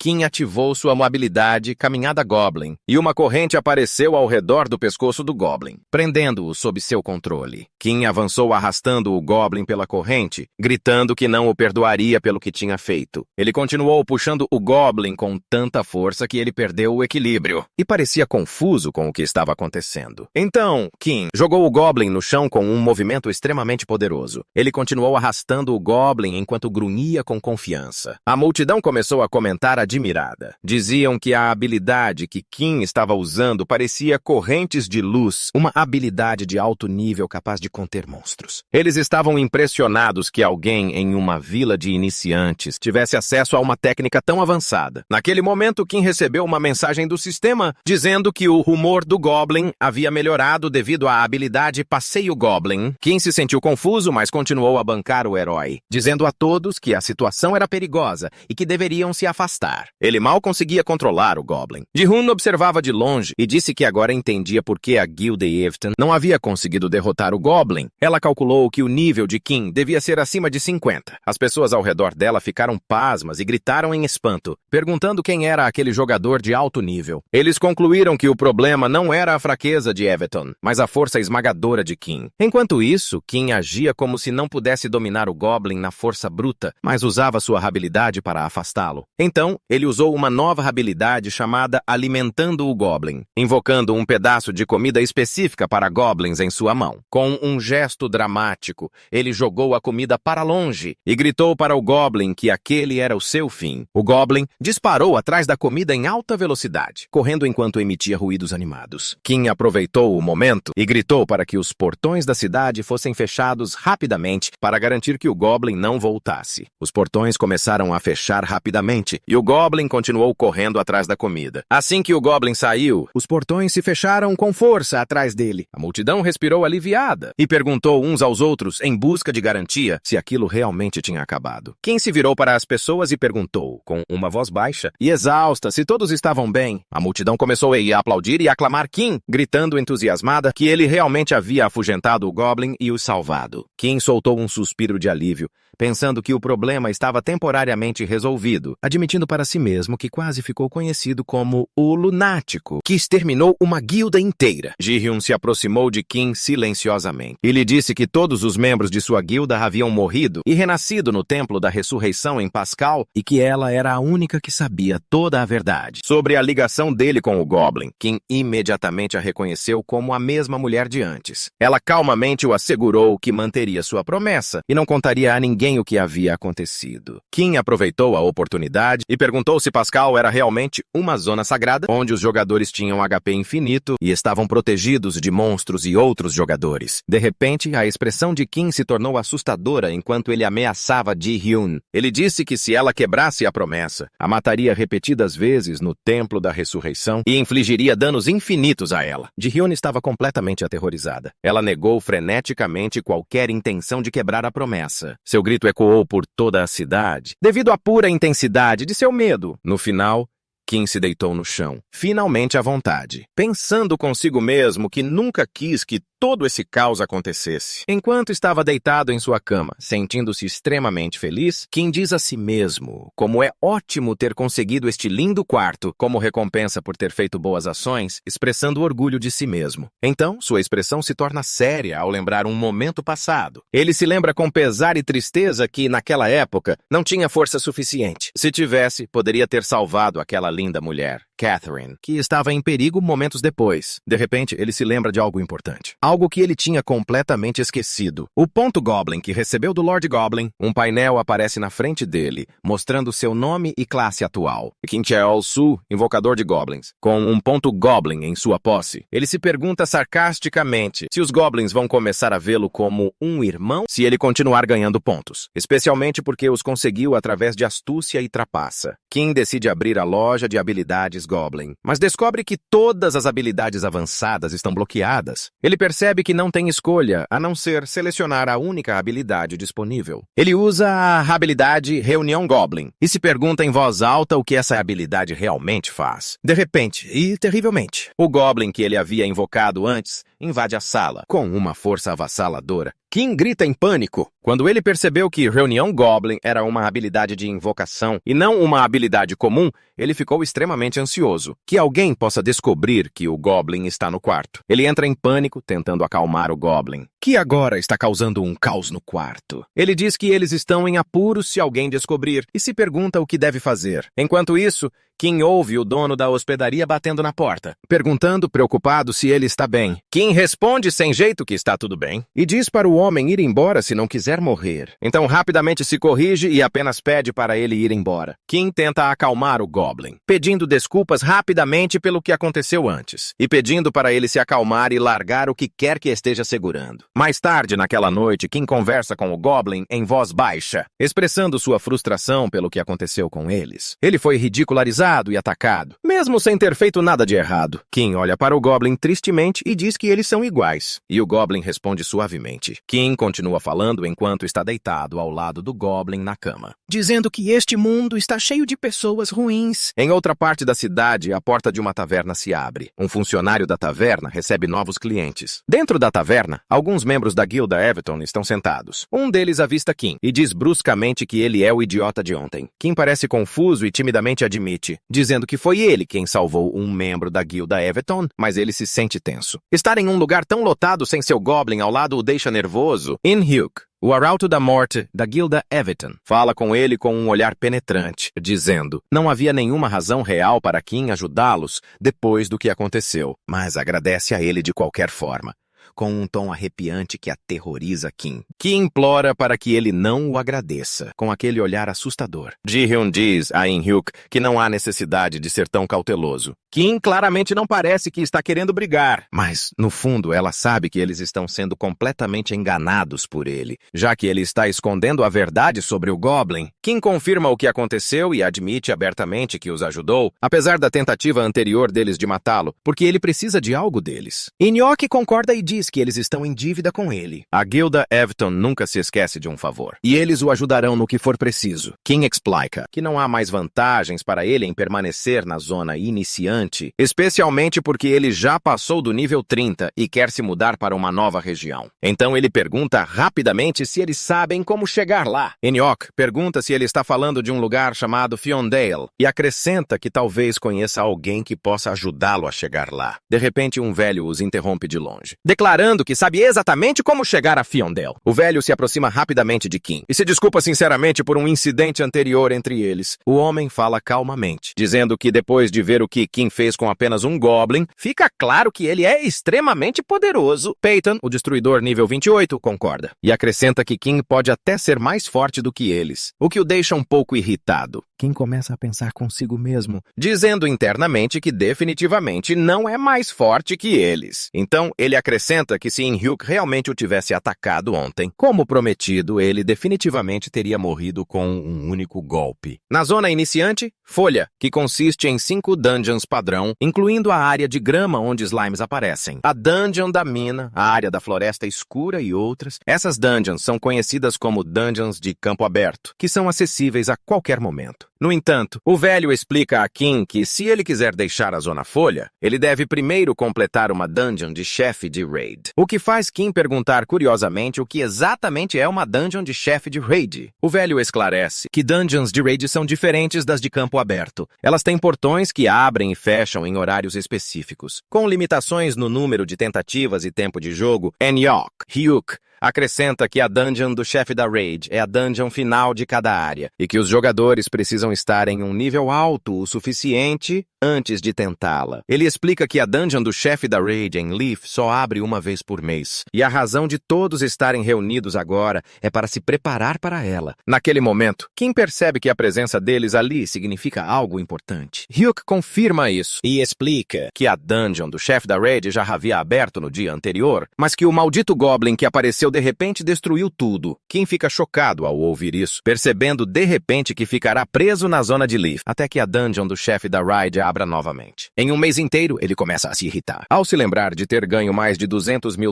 Kim ativou sua habilidade Caminhada Goblin, e uma corrente apareceu ao redor do pescoço do Goblin, prendendo-o sob seu controle. Kim avançou arrastando o Goblin pela corrente, gritando que não o perdoaria pelo que tinha feito. Ele continuou puxando o Goblin com tanta força que ele perdeu o equilíbrio, e parecia confuso com o que estava acontecendo. Então, Kim jogou o Goblin no chão com um movimento extremamente poderoso. Ele continuou arrastando o Goblin enquanto grunhia com confiança. A multidão começou a comentar admirada. Diziam que a habilidade que Kim estava usando parecia correntes de luz, uma habilidade de alto nível capaz de conter monstros. Eles estavam impressionados que alguém em uma vila de iniciantes tivesse acesso a uma técnica tão avançada. Naquele momento, Kim recebeu uma mensagem do sistema dizendo que o humor do Goblin havia melhorado devido à habilidade Passeio Goblin. Kim se sentiu confuso, mas continuou a bancar o herói, dizendo a todos que a situação era perigosa e que deveriam se afastar. Ele mal conseguia controlar o Goblin. Ji-Hoon observava de longe e disse que agora entendia por que a guilda Yevton não havia conseguido derrotar o Goblin. Ela calculou que o nível de Kim devia ser acima de 50. As pessoas ao redor dela ficaram pasmas e gritaram em espanto, perguntando quem era aquele jogador de alto nível. Eles concluíram que o problema não era a fraqueza de Yevton, mas a força esmagadora de Kim. Enquanto isso, Kim agia como se não pudesse dominar o Goblin na força bruta, mas usava sua habilidade para afastá-lo. Então, ele usou uma nova habilidade chamada Alimentando o Goblin, invocando um pedaço de comida específica para Goblins em sua mão. Com um gesto dramático, ele jogou a comida para longe e gritou para o Goblin que aquele era o seu fim. O Goblin disparou atrás da comida em alta velocidade, correndo enquanto emitia ruídos animados. Kim aproveitou o momento e gritou para que os portões da cidade fossem fechados rapidamente para garantir que o Goblin não voltasse. Os portões começaram a fechar rapidamente e o Goblin continuou correndo atrás da comida. Assim que o Goblin saiu, os portões se fecharam com força atrás dele. A multidão respirou aliviada e perguntou uns aos outros em busca de garantia se aquilo realmente tinha acabado. Kim se virou para as pessoas e perguntou, com uma voz baixa e exausta, se todos estavam bem. A multidão começou a aplaudir e aclamar Kim, gritando entusiasmada que ele realmente havia afugentado o Goblin e o salvado. Kim soltou um suspiro de alívio, pensando que o problema estava temporariamente resolvido, admitindo para si mesmo que quase ficou conhecido como o lunático, que exterminou uma guilda inteira. Ji-Hoon se aproximou de Kim silenciosamente e lhe disse que todos os membros de sua guilda haviam morrido e renascido no Templo da Ressurreição em Pascal e que ela era a única que sabia toda a verdade sobre a ligação dele com o Goblin. Kim imediatamente a reconheceu como a mesma mulher de antes. Ela calmamente o assegurou que manteria sua promessa e não contaria a ninguém o que havia acontecido. Kim aproveitou a oportunidade e perguntou se Pascal era realmente uma zona sagrada, onde os jogadores tinham HP infinito e estavam protegidos de monstros e outros jogadores. De repente, a expressão de Kim se tornou assustadora enquanto ele ameaçava Ji-Hoon. Ele disse que se ela quebrasse a promessa, a mataria repetidas vezes no Templo da Ressurreição e infligiria danos infinitos a ela. Ji-Hoon estava completamente aterrorizada. Ela negou freneticamente qualquer intenção de quebrar a promessa. Seu grito ecoou por toda a cidade, devido à pura intensidade de seu medo. No final, Kim se deitou no chão, finalmente à vontade, pensando consigo mesmo que nunca quis que todo esse caos acontecesse. Enquanto estava deitado em sua cama, sentindo-se extremamente feliz, Kim diz a si mesmo como é ótimo ter conseguido este lindo quarto como recompensa por ter feito boas ações, expressando orgulho de si mesmo. Então, sua expressão se torna séria ao lembrar um momento passado. Ele se lembra com pesar e tristeza que, naquela época, não tinha força suficiente. Se tivesse, poderia ter salvado aquela linda mulher, Catherine, que estava em perigo momentos depois. De repente, ele se lembra de algo importante. Algo que ele tinha completamente esquecido. O ponto Goblin que recebeu do Lord Goblin, um painel aparece na frente dele, mostrando seu nome e classe atual. Kim Cheol-Su, invocador de Goblins, com um ponto Goblin em sua posse. Ele se pergunta sarcasticamente se os Goblins vão começar a vê-lo como um irmão se ele continuar ganhando pontos, especialmente porque os conseguiu através de astúcia e trapaça. Kim decide abrir a loja de habilidades Goblin, mas descobre que todas as habilidades avançadas estão bloqueadas. Ele percebe que não tem escolha, a não ser selecionar a única habilidade disponível. Ele usa a habilidade Reunião Goblin e se pergunta em voz alta o que essa habilidade realmente faz. De repente, e terrivelmente, o Goblin que ele havia invocado antes invade a sala com uma força avassaladora. Kim grita em pânico quando ele percebeu que Reunião Goblin era uma habilidade de invocação e não uma habilidade comum. Ele ficou extremamente ansioso que alguém possa descobrir que o Goblin está no quarto. Ele entra em pânico, tentando acalmar o Goblin, que agora está causando um caos no quarto. Ele diz que eles estão em apuros se alguém descobrir e se pergunta o que deve fazer. Enquanto isso, Kim ouve o dono da hospedaria batendo na porta, perguntando, preocupado, se ele está bem. Kim responde sem jeito que está tudo bem e diz para o homem ir embora se não quiser morrer. Então rapidamente se corrige e apenas pede para ele ir embora. Kim tenta acalmar o Goblin, pedindo desculpas rapidamente pelo que aconteceu antes e pedindo para ele se acalmar e largar o que quer que esteja segurando. Mais tarde naquela noite, Kim conversa com o Goblin em voz baixa, expressando sua frustração pelo que aconteceu com eles. Ele foi ridicularizado e atacado, mesmo sem ter feito nada de errado. Kim olha para o Goblin tristemente e diz que eles são iguais. E o Goblin responde suavemente. Kim continua falando enquanto está deitado ao lado do Goblin na cama, dizendo que este mundo está cheio de pessoas ruins. Em outra parte da cidade, a porta de uma taverna se abre. Um funcionário da taverna recebe novos clientes. Dentro da taverna, alguns membros da guilda Everton estão sentados. Um deles avista Kim e diz bruscamente que ele é o idiota de ontem. Kim parece confuso e timidamente admite, dizendo que foi ele quem salvou um membro da guilda Everton, mas ele se sente tenso. Estar em um lugar tão lotado sem seu Goblin ao lado o deixa nervoso. In-Hyuk, o arauto da morte da guilda Everton, fala com ele com um olhar penetrante, dizendo não havia nenhuma razão real para Kim ajudá-los depois do que aconteceu, mas agradece a ele de qualquer forma, com um tom arrepiante que aterroriza Kim, que implora para que ele não o agradeça, com aquele olhar assustador. Ji-hyun diz a In-Hyuk que não há necessidade de ser tão cauteloso. Kim claramente não parece que está querendo brigar, mas, no fundo, ela sabe que eles estão sendo completamente enganados por ele, já que ele está escondendo a verdade sobre o Goblin. Kim confirma o que aconteceu e admite abertamente que os ajudou, apesar da tentativa anterior deles de matá-lo, porque ele precisa de algo deles. In-Hyuk concorda e diz que eles estão em dívida com ele. A guilda Everton nunca se esquece de um favor, e eles o ajudarão no que for preciso. Kim explica que não há mais vantagens para ele em permanecer na zona iniciante, especialmente porque ele já passou do nível 30 e quer se mudar para uma nova região. Então ele pergunta rapidamente se eles sabem como chegar lá. In-Hyuk pergunta se ele está falando de um lugar chamado Fiondale e acrescenta que talvez conheça alguém que possa ajudá-lo a chegar lá. De repente, um velho os interrompe de longe, declarando que sabe exatamente como chegar a Fiondale. O velho se aproxima rapidamente de Kim e se desculpa sinceramente por um incidente anterior entre eles. O homem fala calmamente, dizendo que depois de ver o que Kim fez com apenas um Goblin, fica claro que ele é extremamente poderoso. Peyton, o destruidor nível 28, concorda e acrescenta que Kim pode até ser mais forte do que eles, o que o deixa um pouco irritado. Kim começa a pensar consigo mesmo, dizendo internamente que definitivamente não é mais forte que eles. Então, ele acrescenta que se In-Hyuk realmente o tivesse atacado ontem, como prometido, ele definitivamente teria morrido com um único golpe. Na zona iniciante, Folha, que consiste em 5 dungeons padrão, incluindo a área de grama onde slimes aparecem, a dungeon da mina, a área da floresta escura e outras. Essas dungeons são conhecidas como dungeons de campo aberto, que são acessíveis a qualquer momento. No entanto, o velho explica a Kim que se ele quiser deixar a Zona Folha, ele deve primeiro completar uma dungeon de chefe de raid. O que faz Kim perguntar curiosamente o que exatamente é uma dungeon de chefe de raid. O velho esclarece que dungeons de raid são diferentes das de campo aberto. Elas têm portões que abrem e fecham em horários específicos, com limitações no número de tentativas e tempo de jogo. In-Hyuk acrescenta que a dungeon do chefe da raid é a dungeon final de cada área e que os jogadores precisam estar em um nível alto o suficiente antes de tentá-la. Ele explica que a dungeon do chefe da raid em Leaf só abre uma vez por mês e a razão de todos estarem reunidos agora é para se preparar para ela. Naquele momento, Kim percebe que a presença deles ali significa algo importante. Hyuk confirma isso e explica que a dungeon do chefe da raid já havia aberto no dia anterior, mas que o maldito Goblin que apareceu seu de repente destruiu tudo. Kim fica chocado ao ouvir isso, percebendo de repente que ficará preso na zona de Leaf, até que a dungeon do chefe da Raid abra novamente. Em um mês inteiro, ele começa a se irritar, ao se lembrar de ter ganho mais de $200 mil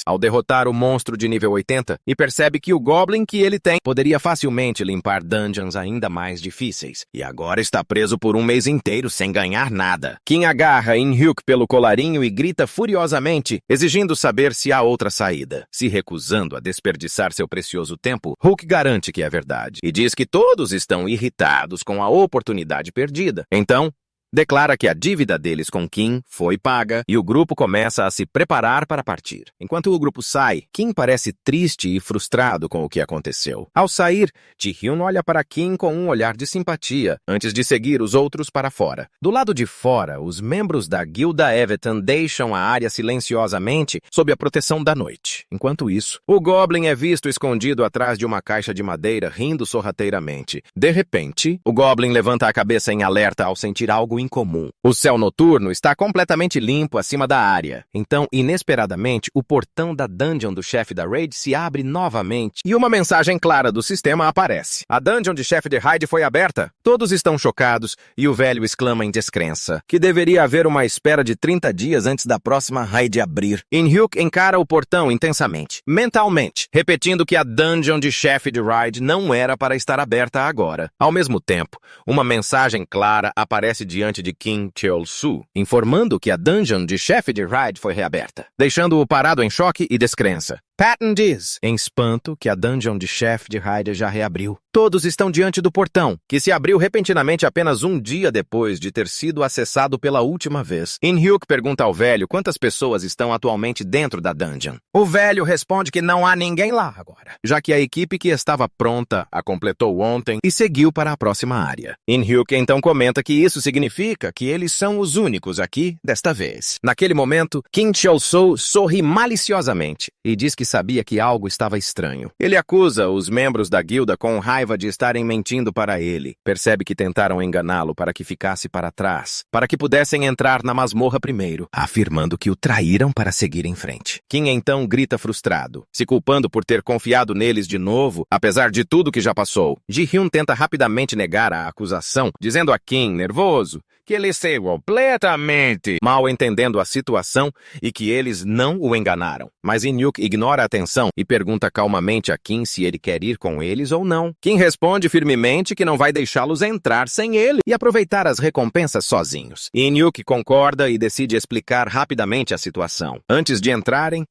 ao derrotar o monstro de nível 80, e percebe que o Goblin que ele tem poderia facilmente limpar dungeons ainda mais difíceis, e agora está preso por um mês inteiro sem ganhar nada. Kim agarra In-hyuk pelo colarinho e grita furiosamente, exigindo saber se há outra saída. Se recusando a desperdiçar seu precioso tempo, Hook garante que é verdade, e diz que todos estão irritados com a oportunidade perdida. Então, declara que a dívida deles com Kim foi paga e o grupo começa a se preparar para partir. Enquanto o grupo sai, Kim parece triste e frustrado com o que aconteceu. Ao sair, Ji-hyun olha para Kim com um olhar de simpatia, antes de seguir os outros para fora. Do lado de fora, os membros da Guilda Everton deixam a área silenciosamente sob a proteção da noite. Enquanto isso, o Goblin é visto escondido atrás de uma caixa de madeira, rindo sorrateiramente. De repente, o Goblin levanta a cabeça em alerta ao sentir algo incomum. O céu noturno está completamente limpo acima da área. Então, inesperadamente, o portão da dungeon do chefe da Raid se abre novamente e uma mensagem clara do sistema aparece. A dungeon de chefe de Raid foi aberta. Todos estão chocados e o velho exclama em descrença que deveria haver uma espera de 30 dias antes da próxima Raid abrir. In-hyuk encara o portão intensamente, mentalmente, repetindo que a dungeon de chefe de Raid não era para estar aberta agora. Ao mesmo tempo, uma mensagem clara aparece diante de Kim Cheol-soo, informando que a dungeon de chefe de Raid foi reaberta, deixando-o parado em choque e descrença. Patton diz, em espanto, que a dungeon de chefe de Raid já reabriu. Todos estão diante do portão, que se abriu repentinamente apenas um dia depois de ter sido acessado pela última vez. In-hyuk pergunta ao velho quantas pessoas estão atualmente dentro da dungeon. O velho responde que não há ninguém lá agora, já que a equipe que estava pronta a completou ontem e seguiu para a próxima área. In-hyuk então comenta que isso significa que eles são os únicos aqui desta vez. Naquele momento, Kim Cheol-soo sorri maliciosamente e diz que sabia que algo estava estranho. Ele acusa os membros da guilda com raiva de estarem mentindo para ele. Percebe que tentaram enganá-lo para que ficasse para trás, para que pudessem entrar na masmorra primeiro, afirmando que o traíram para seguir em frente. Kim então grita frustrado, se culpando por ter confiado neles de novo, apesar de tudo que já passou. Ji-hyun tenta rapidamente negar a acusação, dizendo a Kim, nervoso, que ele esteve completamente mal entendendo a situação e que eles não o enganaram. Mas In-hyuk ignora a atenção e pergunta calmamente a Kim se ele quer ir com eles ou não. Kim responde firmemente que não vai deixá-los entrar sem ele e aproveitar as recompensas sozinhos. In-hyuk concorda e decide explicar rapidamente a situação. Antes de entrarem,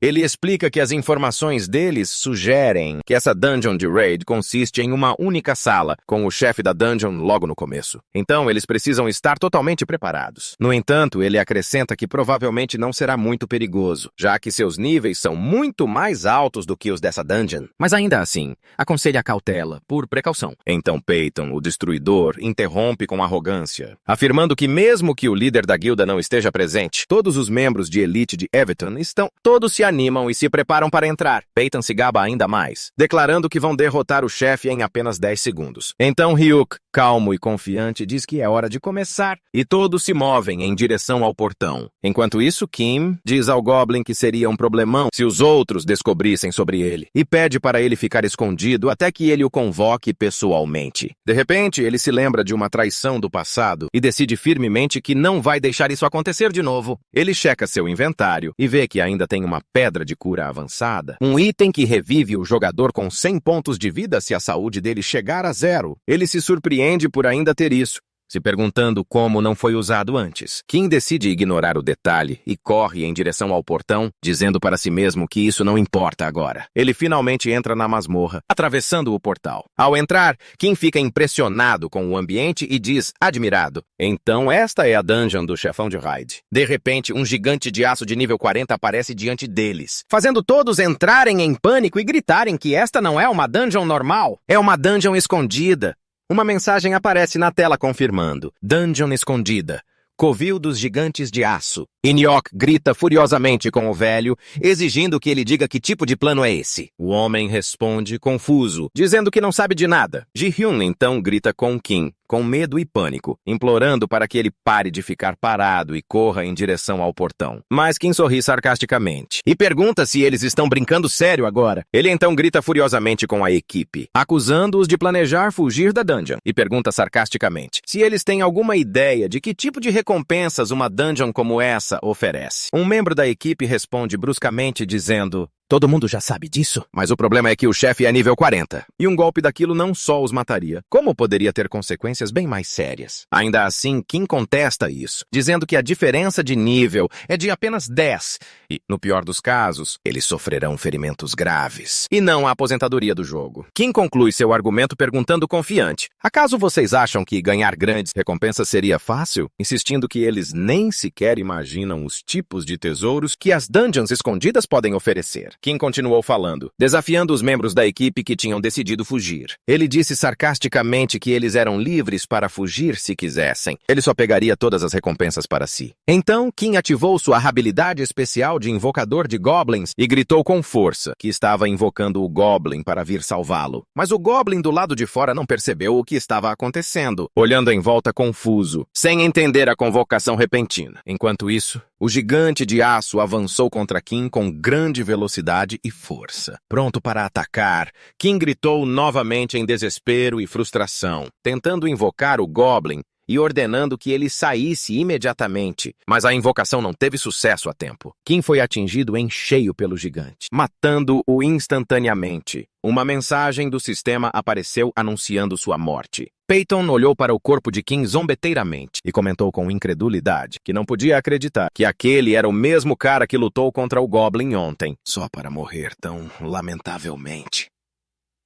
ele explica que as informações deles sugerem que essa dungeon de Raid consiste em uma única sala, com o chefe da dungeon logo no começo. Então, eles precisam estar totalmente preparados. No entanto, ele acrescenta que provavelmente não será muito perigoso, já que seus níveis são muito mais altos do que os dessa dungeon. Mas ainda assim, aconselha a cautela, por precaução. Então Peyton, o destruidor, interrompe com arrogância, afirmando que mesmo que o líder da guilda não esteja presente, todos os membros de elite de Everton estão, todos se animam e se preparam para entrar. Peyton se gaba ainda mais, declarando que vão derrotar o chefe em apenas 10 segundos. Então Hyuk, calmo e confiante, diz que é hora de começar, e todos se movem em direção ao portão. Enquanto isso, Kim diz ao Goblin que seria um problemão se os outros descobrissem sobre ele, e pede para ele ficar escondido até que ele o convoque pessoalmente. De repente, ele se lembra de uma traição do passado e decide firmemente que não vai deixar isso acontecer de novo. Ele checa seu inventário e vê que ainda tem uma pedra de cura avançada, um item que revive o jogador com 100 pontos de vida se a saúde dele chegar a 0. Ele se surpreende por ainda ter isso, se perguntando como não foi usado antes. Kim decide ignorar o detalhe e corre em direção ao portão, dizendo para si mesmo que isso não importa agora. Ele finalmente entra na masmorra, atravessando o portal. Ao entrar, Kim fica impressionado com o ambiente e diz, admirado, então esta é a dungeon do chefão de Raid. De repente, um gigante de aço de nível 40 aparece diante deles, fazendo todos entrarem em pânico e gritarem que esta não é uma dungeon normal, é uma dungeon escondida. Uma mensagem aparece na tela confirmando, Dungeon escondida, Covil dos Gigantes de Aço. Inhyuk grita furiosamente com o velho, exigindo que ele diga que tipo de plano é esse. O homem responde confuso, dizendo que não sabe de nada. Ji-hyun então grita com Kim, com medo e pânico, implorando para que ele pare de ficar parado e corra em direção ao portão. Mas Kim sorri sarcasticamente e pergunta se eles estão brincando sério agora. Ele então grita furiosamente com a equipe, acusando-os de planejar fugir da dungeon, e pergunta sarcasticamente se eles têm alguma ideia de que tipo de recompensas uma dungeon como essa oferece. Um membro da equipe responde bruscamente dizendo: todo mundo já sabe disso, mas o problema é que o chefe é nível 40, e um golpe daquilo não só os mataria, como poderia ter consequências bem mais sérias. Ainda assim, Kim contesta isso, dizendo que a diferença de nível é de apenas 10, e, no pior dos casos, eles sofrerão ferimentos graves, e não a aposentadoria do jogo. Kim conclui seu argumento perguntando confiante: acaso vocês acham que ganhar grandes recompensas seria fácil? Insistindo que eles nem sequer imaginam os tipos de tesouros que as dungeons escondidas podem oferecer. Kim continuou falando, desafiando os membros da equipe que tinham decidido fugir. Ele disse sarcasticamente que eles eram livres para fugir se quisessem. Ele só pegaria todas as recompensas para si. Então, Kim ativou sua habilidade especial de invocador de goblins e gritou com força que estava invocando o goblin para vir salvá-lo. Mas o goblin do lado de fora não percebeu o que estava acontecendo, olhando em volta confuso, sem entender a convocação repentina. Enquanto isso, o gigante de aço avançou contra Kim com grande velocidade e força. Pronto para atacar, Kim gritou novamente em desespero e frustração, tentando invocar o Goblin e ordenando que ele saísse imediatamente, mas a invocação não teve sucesso a tempo. Kim foi atingido em cheio pelo gigante, matando-o instantaneamente. Uma mensagem do sistema apareceu anunciando sua morte. Peyton olhou para o corpo de Kim zombeteiramente e comentou com incredulidade que não podia acreditar que aquele era o mesmo cara que lutou contra o Goblin ontem, só para morrer tão lamentavelmente.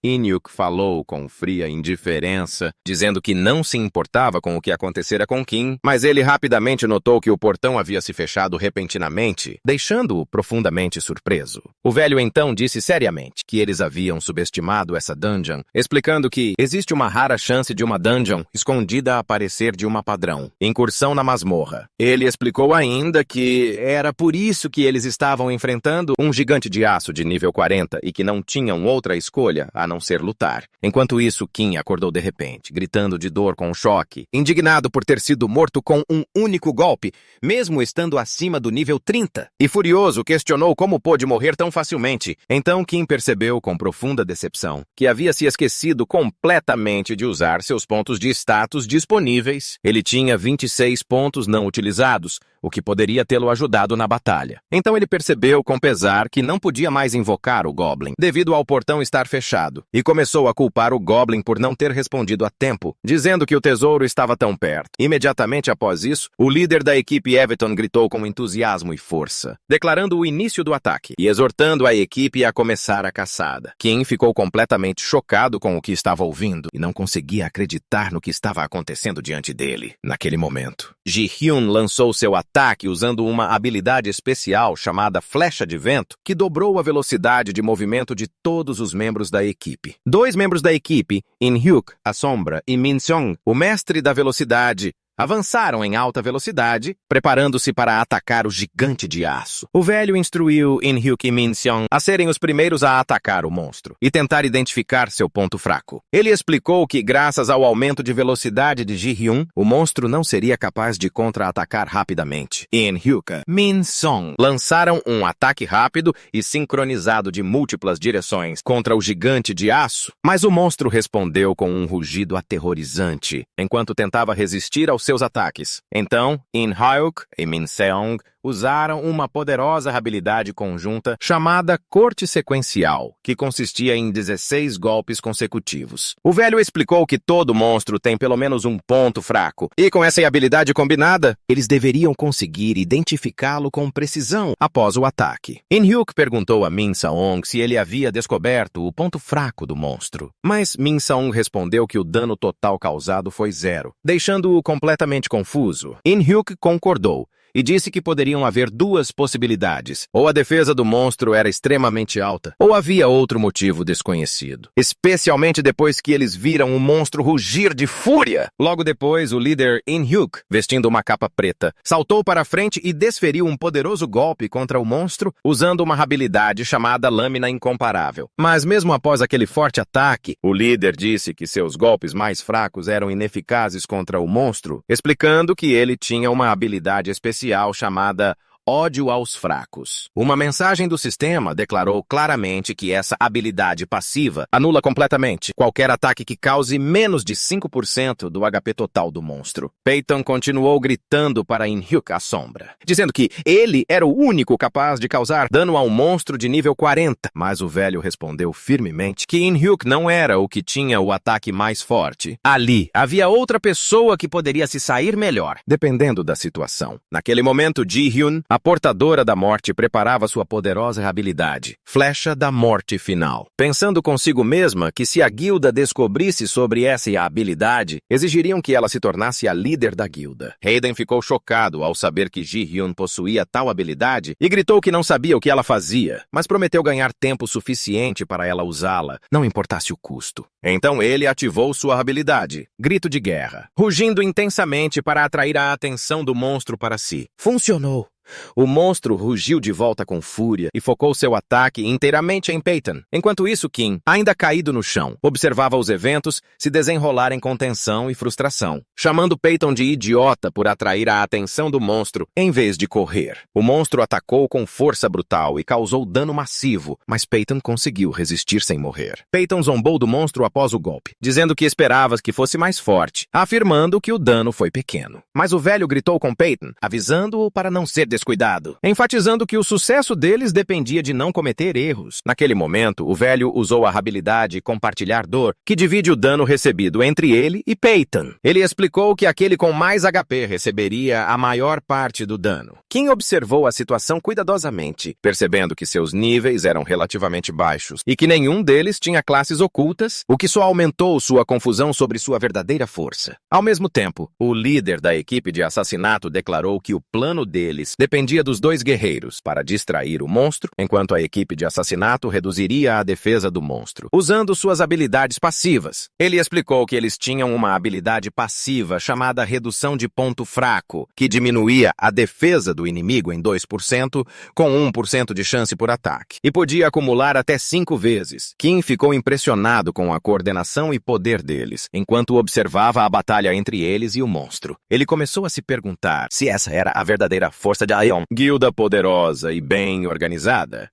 Inhyuk falou com fria indiferença, dizendo que não se importava com o que acontecera com Kim, mas ele rapidamente notou que o portão havia se fechado repentinamente, deixando-o profundamente surpreso. O velho então disse seriamente que eles haviam subestimado essa dungeon, explicando que existe uma rara chance de uma dungeon escondida aparecer de uma padrão, incursão na masmorra. Ele explicou ainda que era por isso que eles estavam enfrentando um gigante de aço de nível 40 e que não tinham outra escolha a não ser lutar. Enquanto isso, Kim acordou de repente, gritando de dor com choque, indignado por ter sido morto com um único golpe, mesmo estando acima do nível 30. E furioso, questionou como pôde morrer tão facilmente. Então Kim percebeu com profunda decepção que havia se esquecido completamente de usar seus pontos de status disponíveis. Ele tinha 26 pontos não utilizados, o que poderia tê-lo ajudado na batalha. Então ele percebeu com pesar que não podia mais invocar o Goblin, devido ao portão estar fechado, e começou a culpar o Goblin por não ter respondido a tempo, dizendo que o tesouro estava tão perto. Imediatamente após isso, o líder da equipe Everton gritou com entusiasmo e força, declarando o início do ataque e exortando a equipe a começar a caçada. Kim ficou completamente chocado com o que estava ouvindo e não conseguia acreditar no que estava acontecendo diante dele. Naquele momento, Ji-hyun lançou seu ataque usando uma habilidade especial chamada Flecha de Vento, que dobrou a velocidade de movimento de todos os membros da equipe. Dois membros da equipe, In-hyuk, a Sombra, e Min-seong, o mestre da velocidade, avançaram em alta velocidade, preparando-se para atacar o gigante de aço. O velho instruiu In-hyuk e Min-seong a serem os primeiros a atacar o monstro e tentar identificar seu ponto fraco. Ele explicou que, graças ao aumento de velocidade de Ji-hyun, o monstro não seria capaz de contra-atacar rapidamente. In-hyuk e Min-seong lançaram um ataque rápido e sincronizado de múltiplas direções contra o gigante de aço, mas o monstro respondeu com um rugido aterrorizante, enquanto tentava resistir aos seus ataques. Então, In-hyuk e Min-seong usaram uma poderosa habilidade conjunta chamada Corte Sequencial, que consistia em 16 golpes consecutivos. O velho explicou que todo monstro tem pelo menos um ponto fraco, e com essa habilidade combinada, eles deveriam conseguir identificá-lo com precisão após o ataque. In-hyuk perguntou a Min-seong se ele havia descoberto o ponto fraco do monstro, mas Min-seong respondeu que o dano total causado foi 0, deixando-o completamente confuso. In-hyuk concordou, e disse que poderiam haver duas possibilidades. Ou a defesa do monstro era extremamente alta, ou havia outro motivo desconhecido. Especialmente depois que eles viram o monstro rugir de fúria. Logo depois, o líder In-hyuk, vestindo uma capa preta, saltou para a frente e desferiu um poderoso golpe contra o monstro, usando uma habilidade chamada Lâmina Incomparável. Mas mesmo após aquele forte ataque, o líder disse que seus golpes mais fracos eram ineficazes contra o monstro, explicando que ele tinha uma habilidade especial chamada Ódio aos fracos. Uma mensagem do sistema declarou claramente que essa habilidade passiva anula completamente qualquer ataque que cause menos de 5% do HP total do monstro. Peyton continuou gritando para In-hyuk à sombra, dizendo que ele era o único capaz de causar dano a um monstro de nível 40. Mas o velho respondeu firmemente que In-hyuk não era o que tinha o ataque mais forte. Ali, havia outra pessoa que poderia se sair melhor, dependendo da situação. Naquele momento, Ji-hyun, a portadora da morte, preparava sua poderosa habilidade, Flecha da Morte Final. Pensando consigo mesma que se a guilda descobrisse sobre essa habilidade, exigiriam que ela se tornasse a líder da guilda. Hayden ficou chocado ao saber que Ji-hyun possuía tal habilidade e gritou que não sabia o que ela fazia, mas prometeu ganhar tempo suficiente para ela usá-la, não importasse o custo. Então ele ativou sua habilidade, Grito de Guerra, rugindo intensamente para atrair a atenção do monstro para si. Funcionou! O monstro rugiu de volta com fúria e focou seu ataque inteiramente em Peyton. Enquanto isso, Kim, ainda caído no chão, observava os eventos se desenrolarem com tensão e frustração, chamando Peyton de idiota por atrair a atenção do monstro em vez de correr. O monstro atacou com força brutal e causou dano massivo, mas Peyton conseguiu resistir sem morrer. Peyton zombou do monstro após o golpe, dizendo que esperava que fosse mais forte, afirmando que o dano foi pequeno. Mas o velho gritou com Peyton, avisando-o para não ser descuidado, enfatizando que o sucesso deles dependia de não cometer erros. Naquele momento, o velho usou a habilidade Compartilhar Dor, que divide o dano recebido entre ele e Peyton. Ele explicou que aquele com mais HP receberia a maior parte do dano. Kim observou a situação cuidadosamente, percebendo que seus níveis eram relativamente baixos e que nenhum deles tinha classes ocultas, o que só aumentou sua confusão sobre sua verdadeira força. Ao mesmo tempo, o líder da equipe de assassinato declarou que o plano deles dependia dos dois guerreiros para distrair o monstro, enquanto a equipe de assassinato reduziria a defesa do monstro, usando suas habilidades passivas. Ele explicou que eles tinham uma habilidade passiva chamada Redução de Ponto Fraco, que diminuía a defesa do inimigo em 2%, com 1% de chance por ataque, e podia acumular até 5 vezes. Kim ficou impressionado com a coordenação e poder deles, enquanto observava a batalha entre eles e o monstro. Ele começou a se perguntar se essa era a verdadeira força de Aion, guilda poderosa e bem organizada.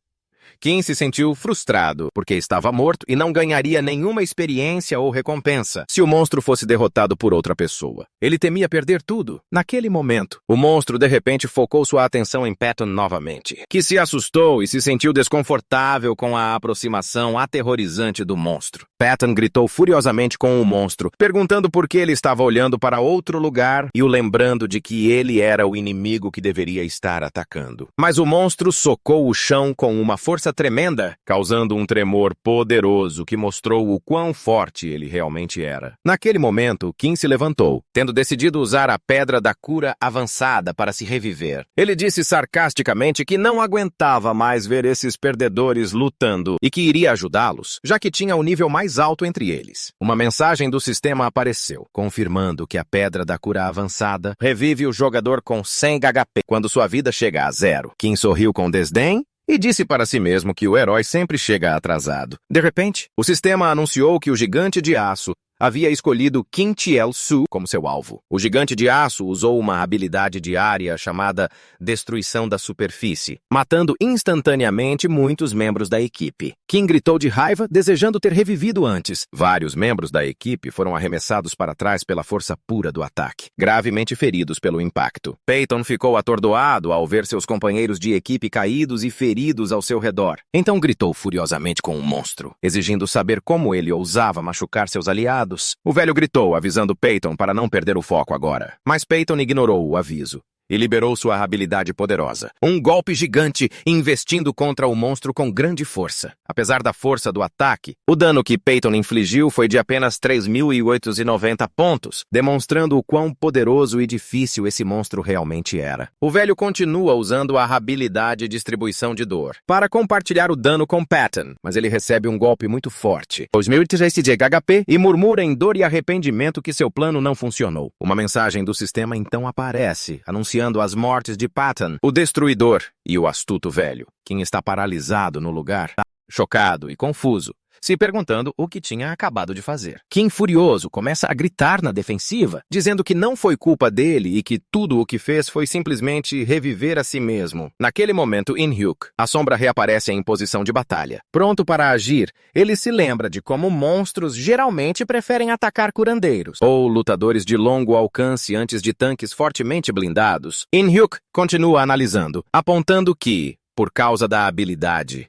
Kim se sentiu frustrado porque estava morto e não ganharia nenhuma experiência ou recompensa se o monstro fosse derrotado por outra pessoa. Ele temia perder tudo. Naquele momento, o monstro de repente focou sua atenção em Peyton novamente, que se assustou e se sentiu desconfortável com a aproximação aterrorizante do monstro. Peyton gritou furiosamente com o monstro, perguntando por que ele estava olhando para outro lugar e o lembrando de que ele era o inimigo que deveria estar atacando. Mas o monstro socou o chão com uma força tremenda, causando um tremor poderoso que mostrou o quão forte ele realmente era. Naquele momento, Kim se levantou, tendo decidido usar a Pedra da Cura Avançada para se reviver. Ele disse sarcasticamente que não aguentava mais ver esses perdedores lutando e que iria ajudá-los, já que tinha o nível mais alto entre eles. Uma mensagem do sistema apareceu, confirmando que a Pedra da Cura Avançada revive o jogador com 100 HP quando sua vida chega a 0. Kim sorriu com desdém e disse para si mesmo que o herói sempre chega atrasado. De repente, o sistema anunciou que o Gigante de Aço havia escolhido Kim Chiel-su como seu alvo. O Gigante de Aço usou uma habilidade diária chamada Destruição da Superfície, matando instantaneamente muitos membros da equipe. Kim gritou de raiva, desejando ter revivido antes. Vários membros da equipe foram arremessados para trás pela força pura do ataque, gravemente feridos pelo impacto. Peyton ficou atordoado ao ver seus companheiros de equipe caídos e feridos ao seu redor. Então gritou furiosamente com o monstro, exigindo saber como ele ousava machucar seus aliados. O velho gritou, avisando Peyton para não perder o foco agora. Mas Peyton ignorou o aviso e liberou sua habilidade poderosa. Um golpe gigante investindo contra o monstro com grande força. Apesar da força do ataque, o dano que Peyton infligiu foi de apenas 3.890 pontos, demonstrando o quão poderoso e difícil esse monstro realmente era. O velho continua usando a habilidade Distribuição de Dor para compartilhar o dano com Patton, mas ele recebe um golpe muito forte. 2.300 de HP e murmura em dor e arrependimento que seu plano não funcionou. Uma mensagem do sistema então aparece, anunciando as mortes de Patton, o Destruidor e o astuto velho, quem está paralisado no lugar, chocado e confuso, se perguntando o que tinha acabado de fazer. Kim, furioso, começa a gritar na defensiva, dizendo que não foi culpa dele e que tudo o que fez foi simplesmente reviver a si mesmo. Naquele momento, In-hyuk, a sombra reaparece em posição de batalha. Pronto para agir, ele se lembra de como monstros geralmente preferem atacar curandeiros ou lutadores de longo alcance antes de tanques fortemente blindados. In-hyuk continua analisando, apontando que, por causa da habilidade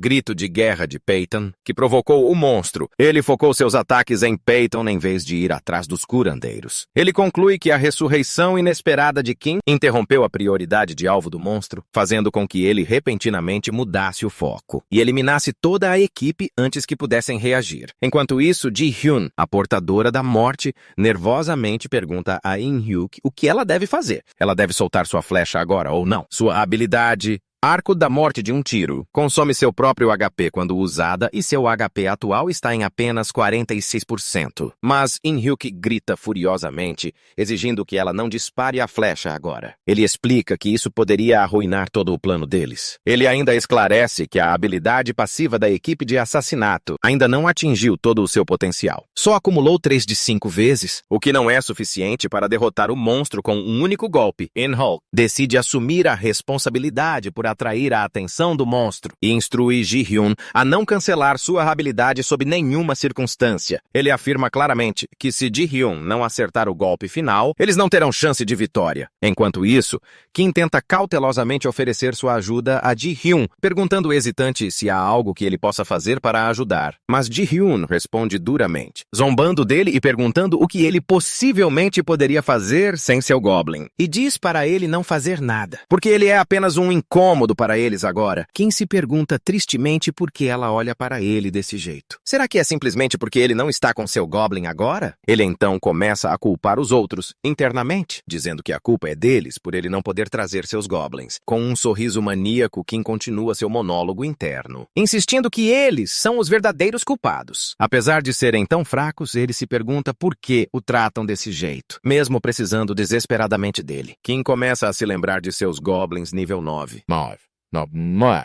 Grito de Guerra de Peyton, que provocou o monstro, ele focou seus ataques em Peyton em vez de ir atrás dos curandeiros. Ele conclui que a ressurreição inesperada de Kim interrompeu a prioridade de alvo do monstro, fazendo com que ele repentinamente mudasse o foco e eliminasse toda a equipe antes que pudessem reagir. Enquanto isso, Ji-hyun, a portadora da morte, nervosamente pergunta a In-hyuk o que ela deve fazer. Ela deve soltar sua flecha agora ou não. Sua habilidade Arco da Morte de um Tiro consome seu próprio HP quando usada e seu HP atual está em apenas 46%. Mas In-hyuk grita furiosamente, exigindo que ela não dispare a flecha agora. Ele explica que isso poderia arruinar todo o plano deles. Ele ainda esclarece que a habilidade passiva da equipe de assassinato ainda não atingiu todo o seu potencial. Só acumulou 3 de 5 vezes, o que não é suficiente para derrotar o monstro com um único golpe. In-hyuk decide assumir a responsabilidade por atrair a atenção do monstro e instrui Ji-hyun a não cancelar sua habilidade sob nenhuma circunstância. Ele afirma claramente que se Ji-hyun não acertar o golpe final, eles não terão chance de vitória. Enquanto isso, Kim tenta cautelosamente oferecer sua ajuda a Ji-hyun, perguntando hesitante se há algo que ele possa fazer para ajudar. Mas Ji-hyun responde duramente, zombando dele e perguntando o que ele possivelmente poderia fazer sem seu Goblin. E diz para ele não fazer nada, porque ele é apenas um incômodo para eles agora. Kim se pergunta tristemente por que ela olha para ele desse jeito. Será que é simplesmente porque ele não está com seu Goblin agora? Ele então começa a culpar os outros, internamente, dizendo que a culpa é deles por ele não poder trazer seus Goblins. Com um sorriso maníaco, Kim continua seu monólogo interno, insistindo que eles são os verdadeiros culpados. Apesar de serem tão fracos, ele se pergunta por que o tratam desse jeito, mesmo precisando desesperadamente dele. Kim começa a se lembrar de seus Goblins nível 9.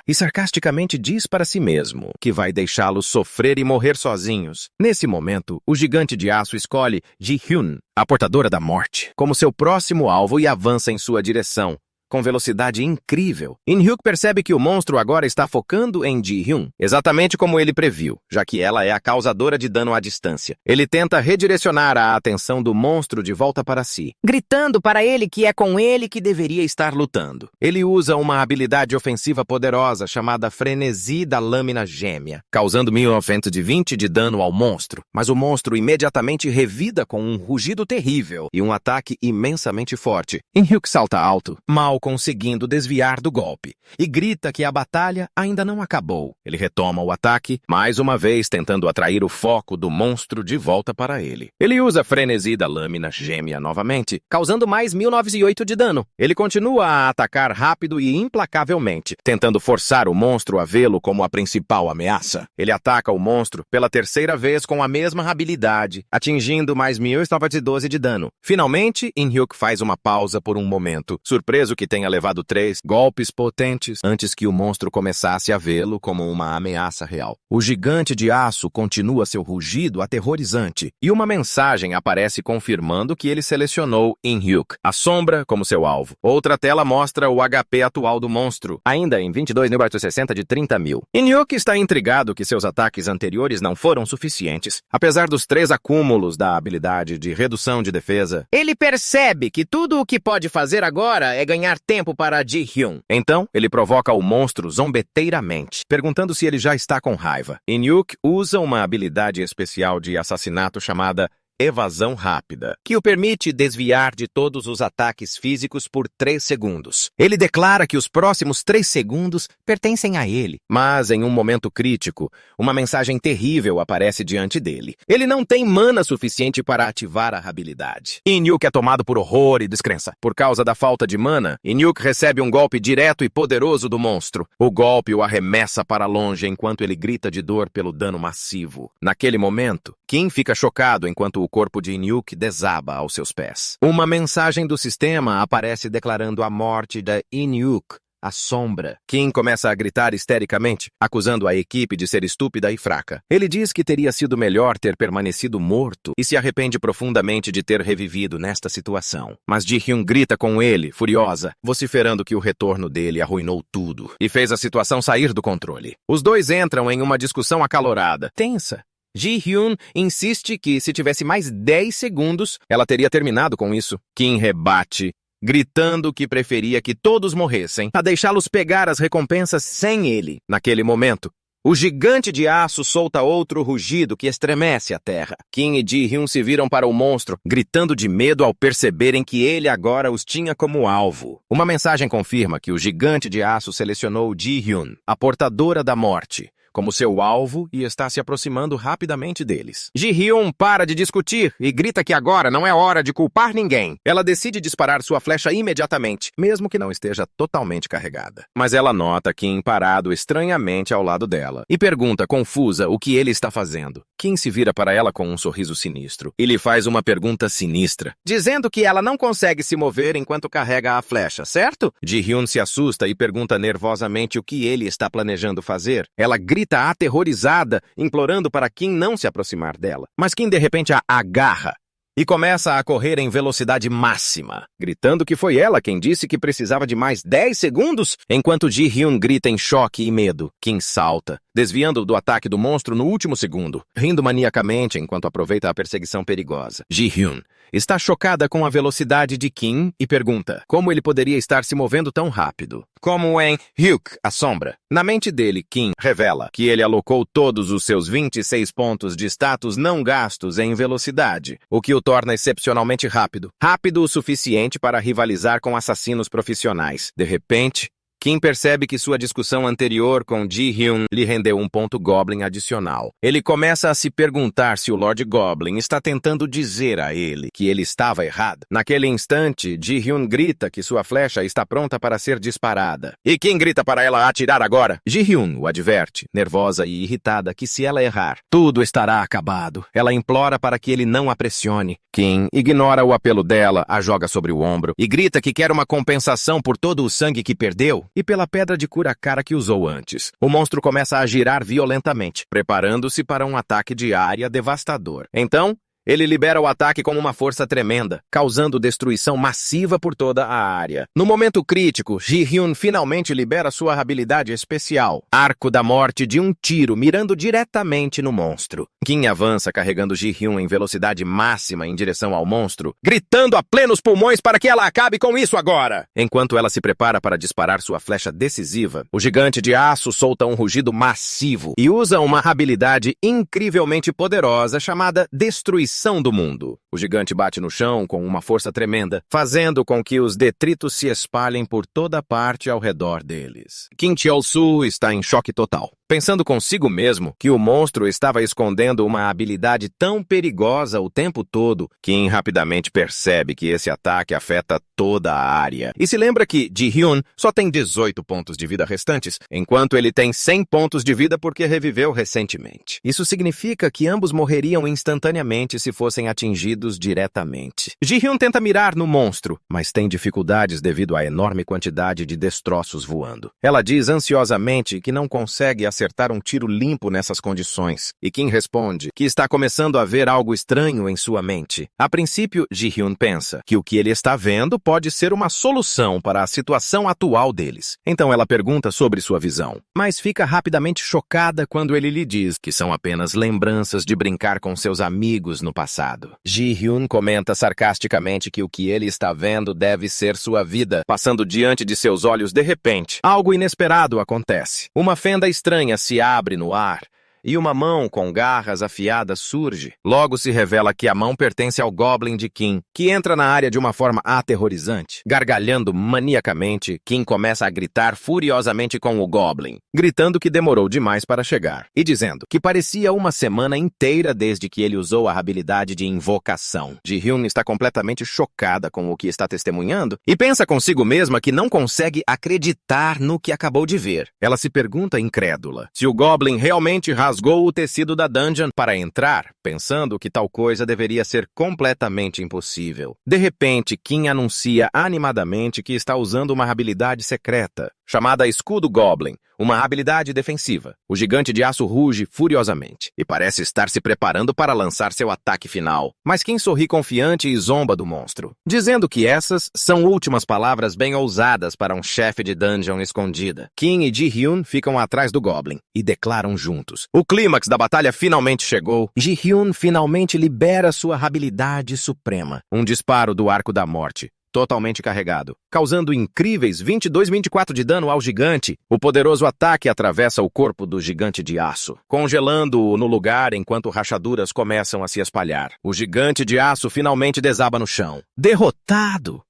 E sarcasticamente diz para si mesmo que vai deixá-los sofrer e morrer sozinhos. Nesse momento, o gigante de aço escolhe Ji-hyun, a portadora da morte, como seu próximo alvo e avança em sua direção, com velocidade incrível. In-hyuk percebe que o monstro agora está focando em Ji-hyun, exatamente como ele previu, já que ela é a causadora de dano à distância. Ele tenta redirecionar a atenção do monstro de volta para si, gritando para ele que é com ele que deveria estar lutando. Ele usa uma habilidade ofensiva poderosa chamada Frenesi da Lâmina Gêmea, causando 1920 de dano ao monstro, mas o monstro imediatamente revida com um rugido terrível e um ataque imensamente forte. In-hyuk salta alto, mal conseguindo desviar do golpe, e grita que a batalha ainda não acabou. Ele retoma o ataque, mais uma vez tentando atrair o foco do monstro de volta para ele. Ele usa Frenesi da Lâmina Gêmea novamente, causando mais 1908 de dano. Ele continua a atacar rápido e implacavelmente, tentando forçar o monstro a vê-lo como a principal ameaça. Ele ataca o monstro pela terceira vez com a mesma habilidade, atingindo mais 1912 de dano. Finalmente, In-hyuk faz uma pausa por um momento, surpreso que tenha levado 3 golpes potentes antes que o monstro começasse a vê-lo como uma ameaça real. O gigante de aço continua seu rugido aterrorizante, e uma mensagem aparece confirmando que ele selecionou In-hyuk, a sombra, como seu alvo. Outra tela mostra o HP atual do monstro, ainda em 22.860 de 30.000. In-hyuk está intrigado que seus ataques anteriores não foram suficientes. Apesar dos 3 acúmulos da habilidade de redução de defesa, ele percebe que tudo o que pode fazer agora é ganhar tempo para Ji-hyun. Então, ele provoca o monstro zombeteiramente, perguntando se ele já está com raiva. In-hyuk usa uma habilidade especial de assassinato chamada evasão rápida, que o permite desviar de todos os ataques físicos por 3 segundos. Ele declara que os próximos 3 segundos pertencem a ele, mas em um momento crítico, uma mensagem terrível aparece diante dele. Ele não tem mana suficiente para ativar a habilidade. Inuk é tomado por horror e descrença. Por causa da falta de mana, Inuk recebe um golpe direto e poderoso do monstro. O golpe o arremessa para longe enquanto ele grita de dor pelo dano massivo. Naquele momento, Kim fica chocado enquanto o corpo de Inuk desaba aos seus pés. Uma mensagem do sistema aparece declarando a morte da Inuk, a sombra. Kim começa a gritar histericamente, acusando a equipe de ser estúpida e fraca. Ele diz que teria sido melhor ter permanecido morto e se arrepende profundamente de ter revivido nesta situação. Mas Ji-hyun grita com ele, furiosa, vociferando que o retorno dele arruinou tudo e fez a situação sair do controle. Os dois entram em uma discussão acalorada, tensa. Ji-hyun insiste que se tivesse mais 10 segundos, ela teria terminado com isso. Kim rebate, gritando que preferia que todos morressem a deixá-los pegar as recompensas sem ele. Naquele momento, o gigante de aço solta outro rugido que estremece a terra. Kim e Ji-hyun se viram para o monstro, gritando de medo ao perceberem que ele agora os tinha como alvo. Uma mensagem confirma que o gigante de aço selecionou Ji-hyun, a portadora da morte, como seu alvo e está se aproximando rapidamente deles. Ji-hyun para de discutir e grita que agora não é hora de culpar ninguém. Ela decide disparar sua flecha imediatamente, mesmo que não esteja totalmente carregada. Mas ela nota Kim parado estranhamente ao lado dela e pergunta confusa o que ele está fazendo. Kim se vira para ela com um sorriso sinistro e lhe faz uma pergunta sinistra, dizendo que ela não consegue se mover enquanto carrega a flecha, certo? Ji-hyun se assusta e pergunta nervosamente o que ele está planejando fazer. Ela grita aterrorizada, implorando para Kim não se aproximar dela. Mas Kim de repente a agarra e começa a correr em velocidade máxima, gritando que foi ela quem disse que precisava de mais 10 segundos, enquanto Ji-hyun grita em choque e medo. Kim salta, desviando do ataque do monstro no último segundo, rindo maniacamente enquanto aproveita a perseguição perigosa. Ji-hyun está chocada com a velocidade de Kim e pergunta como ele poderia estar se movendo tão rápido. Como em Hyuk, a sombra. Na mente dele, Kim revela que ele alocou todos os seus 26 pontos de status não gastos em velocidade, o que o torna excepcionalmente rápido. Rápido o suficiente para rivalizar com assassinos profissionais. De repente, Kim percebe que sua discussão anterior com Ji-hyun lhe rendeu um ponto Goblin adicional. Ele começa a se perguntar se o Lord Goblin está tentando dizer a ele que ele estava errado. Naquele instante, Ji-hyun grita que sua flecha está pronta para ser disparada. E Kim grita para ela atirar agora. Ji-hyun o adverte, nervosa e irritada, que se ela errar, tudo estará acabado. Ela implora para que ele não a pressione. Kim ignora o apelo dela, a joga sobre o ombro e grita que quer uma compensação por todo o sangue que perdeu e pela pedra de cura-cara que usou antes. O monstro começa a girar violentamente, preparando-se para um ataque de área devastador. Então, ele libera o ataque com uma força tremenda, causando destruição massiva por toda a área. No momento crítico, Ji-hyun finalmente libera sua habilidade especial, Arco da Morte de um tiro, mirando diretamente no monstro. Kim avança carregando Ji-hyun em velocidade máxima em direção ao monstro, gritando a plenos pulmões para que ela acabe com isso agora! Enquanto ela se prepara para disparar sua flecha decisiva, o gigante de aço solta um rugido massivo e usa uma habilidade incrivelmente poderosa chamada Destruição do Mundo. O gigante bate no chão com uma força tremenda, fazendo com que os detritos se espalhem por toda parte ao redor deles. Kim Cheol-soo está em choque total, pensando consigo mesmo que o monstro estava escondendo uma habilidade tão perigosa o tempo todo. Kim rapidamente percebe que esse ataque afeta toda a área. E se lembra que Ji-hyun só tem 18 pontos de vida restantes, enquanto ele tem 100 pontos de vida porque reviveu recentemente. Isso significa que ambos morreriam instantaneamente se fossem atingidos diretamente. Ji-hyun tenta mirar no monstro, mas tem dificuldades devido à enorme quantidade de destroços voando. Ela diz ansiosamente que não consegue acertar um tiro limpo nessas condições, e Kim responde que está começando a ver algo estranho em sua mente. A princípio, Ji-hyun pensa que o que ele está vendo pode ser uma solução para a situação atual deles. Então ela pergunta sobre sua visão, mas fica rapidamente chocada quando ele lhe diz que são apenas lembranças de brincar com seus amigos no passado. Ji-hyun comenta sarcasticamente que o que ele está vendo deve ser sua vida, passando diante de seus olhos de repente. Algo inesperado acontece. Uma fenda estranha se abre no ar e uma mão com garras afiadas surge. Logo se revela que a mão pertence ao Goblin de Kim, que entra na área de uma forma aterrorizante. Gargalhando maniacamente, Kim começa a gritar furiosamente com o Goblin, gritando que demorou demais para chegar, e dizendo que parecia uma semana inteira desde que ele usou a habilidade de invocação. Ji-hyun está completamente chocada com o que está testemunhando e pensa consigo mesma que não consegue acreditar no que acabou de ver. Ela se pergunta incrédula se o Goblin realmente rasgou o tecido da dungeon para entrar, pensando que tal coisa deveria ser completamente impossível. De repente, Kim anuncia animadamente que está usando uma habilidade secreta, chamada Escudo Goblin, uma habilidade defensiva. O gigante de aço ruge furiosamente e parece estar se preparando para lançar seu ataque final. Mas Kim sorri confiante e zomba do monstro, dizendo que essas são últimas palavras bem ousadas para um chefe de dungeon escondida. Kim e Ji-hyun ficam atrás do Goblin e declaram juntos. O clímax da batalha finalmente chegou. Ji-hyun finalmente libera sua habilidade suprema, um disparo do Arco da Morte, totalmente carregado, causando incríveis 22-24 de dano ao gigante. O poderoso ataque atravessa o corpo do gigante de aço, congelando-o no lugar enquanto rachaduras começam a se espalhar. O gigante de aço finalmente desaba no chão, derrotado.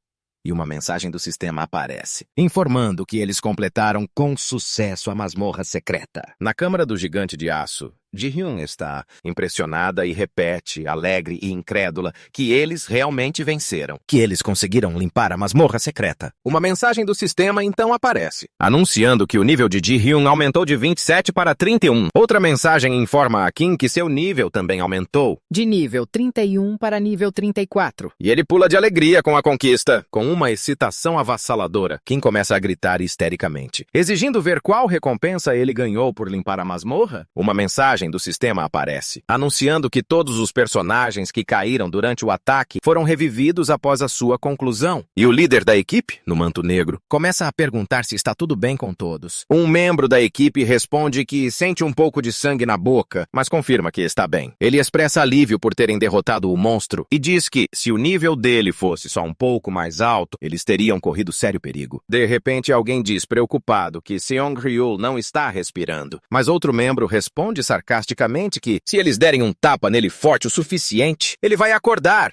E uma mensagem do sistema aparece, informando que eles completaram com sucesso a masmorra secreta. Na câmara do gigante de aço, Ji-hyun está impressionada e repete, alegre e incrédula, que eles realmente venceram, que eles conseguiram limpar a masmorra secreta. Uma mensagem do sistema então aparece, anunciando que o nível de Ji-hyun aumentou de 27 para 31. Outra mensagem informa a Kim que seu nível também aumentou, de nível 31 para nível 34. E ele pula de alegria com a conquista. Com uma excitação avassaladora, Kim começa a gritar histericamente, exigindo ver qual recompensa ele ganhou por limpar a masmorra. Uma mensagem do sistema aparece, anunciando que todos os personagens que caíram durante o ataque foram revividos após a sua conclusão. E o líder da equipe, no manto negro, começa a perguntar se está tudo bem com todos. Um membro da equipe responde que sente um pouco de sangue na boca, mas confirma que está bem. Ele expressa alívio por terem derrotado o monstro e diz que, se o nível dele fosse só um pouco mais alto, eles teriam corrido sério perigo. De repente, alguém diz preocupado que Seong-ryul não está respirando, mas outro membro responde sarcasticamente que, se eles derem um tapa nele forte o suficiente, ele vai acordar.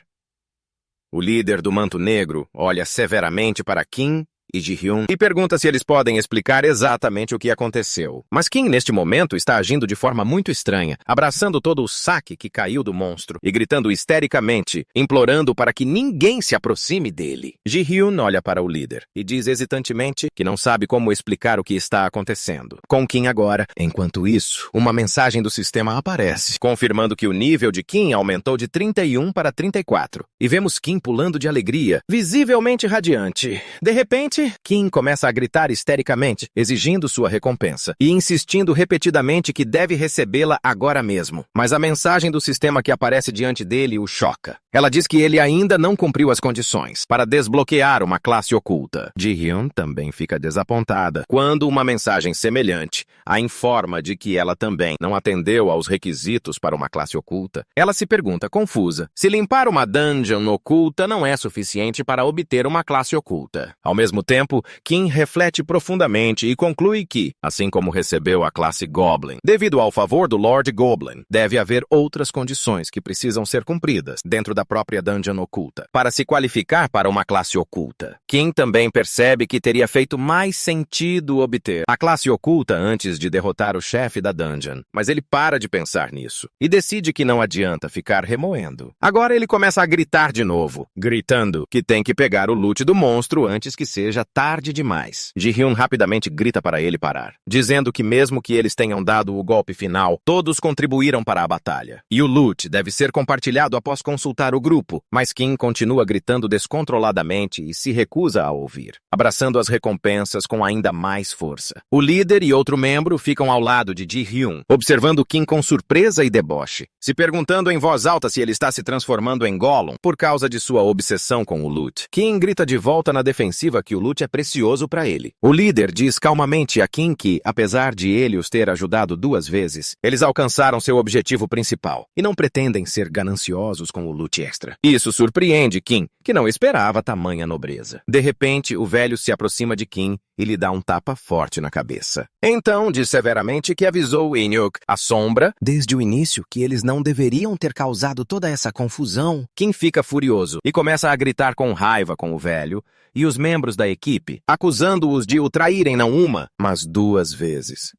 O líder do manto negro olha severamente para Kim e Ji-hyun e pergunta se eles podem explicar exatamente o que aconteceu. Mas Kim, neste momento, está agindo de forma muito estranha, abraçando todo o saque que caiu do monstro e gritando histericamente, implorando para que ninguém se aproxime dele. Ji-hyun olha para o líder e diz hesitantemente que não sabe como explicar o que está acontecendo. Com Kim agora, enquanto isso, uma mensagem do sistema aparece, confirmando que o nível de Kim aumentou de 31 para 34. E vemos Kim pulando de alegria, visivelmente radiante. De repente, Kim começa a gritar histericamente, exigindo sua recompensa e insistindo repetidamente que deve recebê-la agora mesmo. Mas a mensagem do sistema que aparece diante dele o choca. Ela diz que ele ainda não cumpriu as condições para desbloquear uma classe oculta. Ji-hyun também fica desapontada quando uma mensagem semelhante a informa de que ela também não atendeu aos requisitos para uma classe oculta. Ela se pergunta, confusa, se limpar uma dungeon oculta não é suficiente para obter uma classe oculta. Ao mesmo tempo, Kim reflete profundamente e conclui que, assim como recebeu a classe Goblin, devido ao favor do Lord Goblin, deve haver outras condições que precisam ser cumpridas dentro da própria dungeon oculta para se qualificar para uma classe oculta. Kim também percebe que teria feito mais sentido obter a classe oculta antes de derrotar o chefe da dungeon, mas ele para de pensar nisso e decide que não adianta ficar remoendo. Agora ele começa a gritar de novo, gritando que tem que pegar o loot do monstro antes que seja tarde demais. Ji-hyun rapidamente grita para ele parar, dizendo que mesmo que eles tenham dado o golpe final, todos contribuíram para a batalha. E o loot deve ser compartilhado após consultar o grupo, mas Kim continua gritando descontroladamente e se recusa a ouvir, abraçando as recompensas com ainda mais força. O líder e outro membro ficam ao lado de Ji-hyun, observando Kim com surpresa e deboche, se perguntando em voz alta se ele está se transformando em Gollum por causa de sua obsessão com o loot. Kim grita de volta na defensiva que o loot é precioso para ele. O líder diz calmamente a Kim que, apesar de ele os ter ajudado 2 vezes, eles alcançaram seu objetivo principal e não pretendem ser gananciosos com o loot presente extra. Isso surpreende Kim, que não esperava tamanha nobreza. De repente, o velho se aproxima de Kim e lhe dá um tapa forte na cabeça. Então, diz severamente que avisou Inhyuk, a sombra, desde o início que eles não deveriam ter causado toda essa confusão. Kim fica furioso e começa a gritar com raiva com o velho e os membros da equipe, acusando-os de o traírem não uma, mas 2 vezes.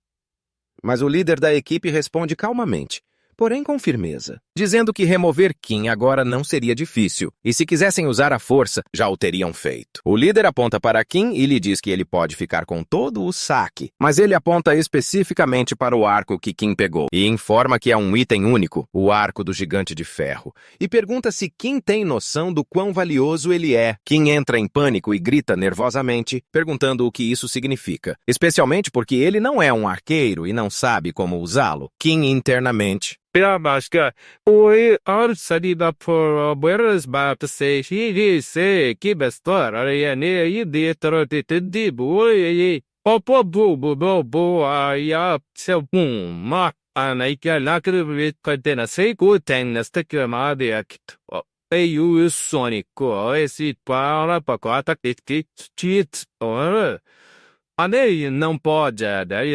Mas o líder da equipe responde calmamente, porém com firmeza, dizendo que remover Kim agora não seria difícil, e se quisessem usar a força, já o teriam feito. O líder aponta para Kim e lhe diz que ele pode ficar com todo o saque, mas ele aponta especificamente para o arco que Kim pegou, e informa que é um item único, o arco do gigante de ferro, e pergunta se Kim tem noção do quão valioso ele é. Kim entra em pânico e grita nervosamente, perguntando o que isso significa, especialmente porque ele não é um arqueiro e não sabe como usá-lo. Kim internamente Başka, oy arsadida por bueras baptise, he say kibestor, arayane yedi terotiti boy, popo bo ya sebum mak anaika lakrivit kadena sei guten nastakmadiak. Eu sonico, esse para pacote que cheat, or Anei não pode, daí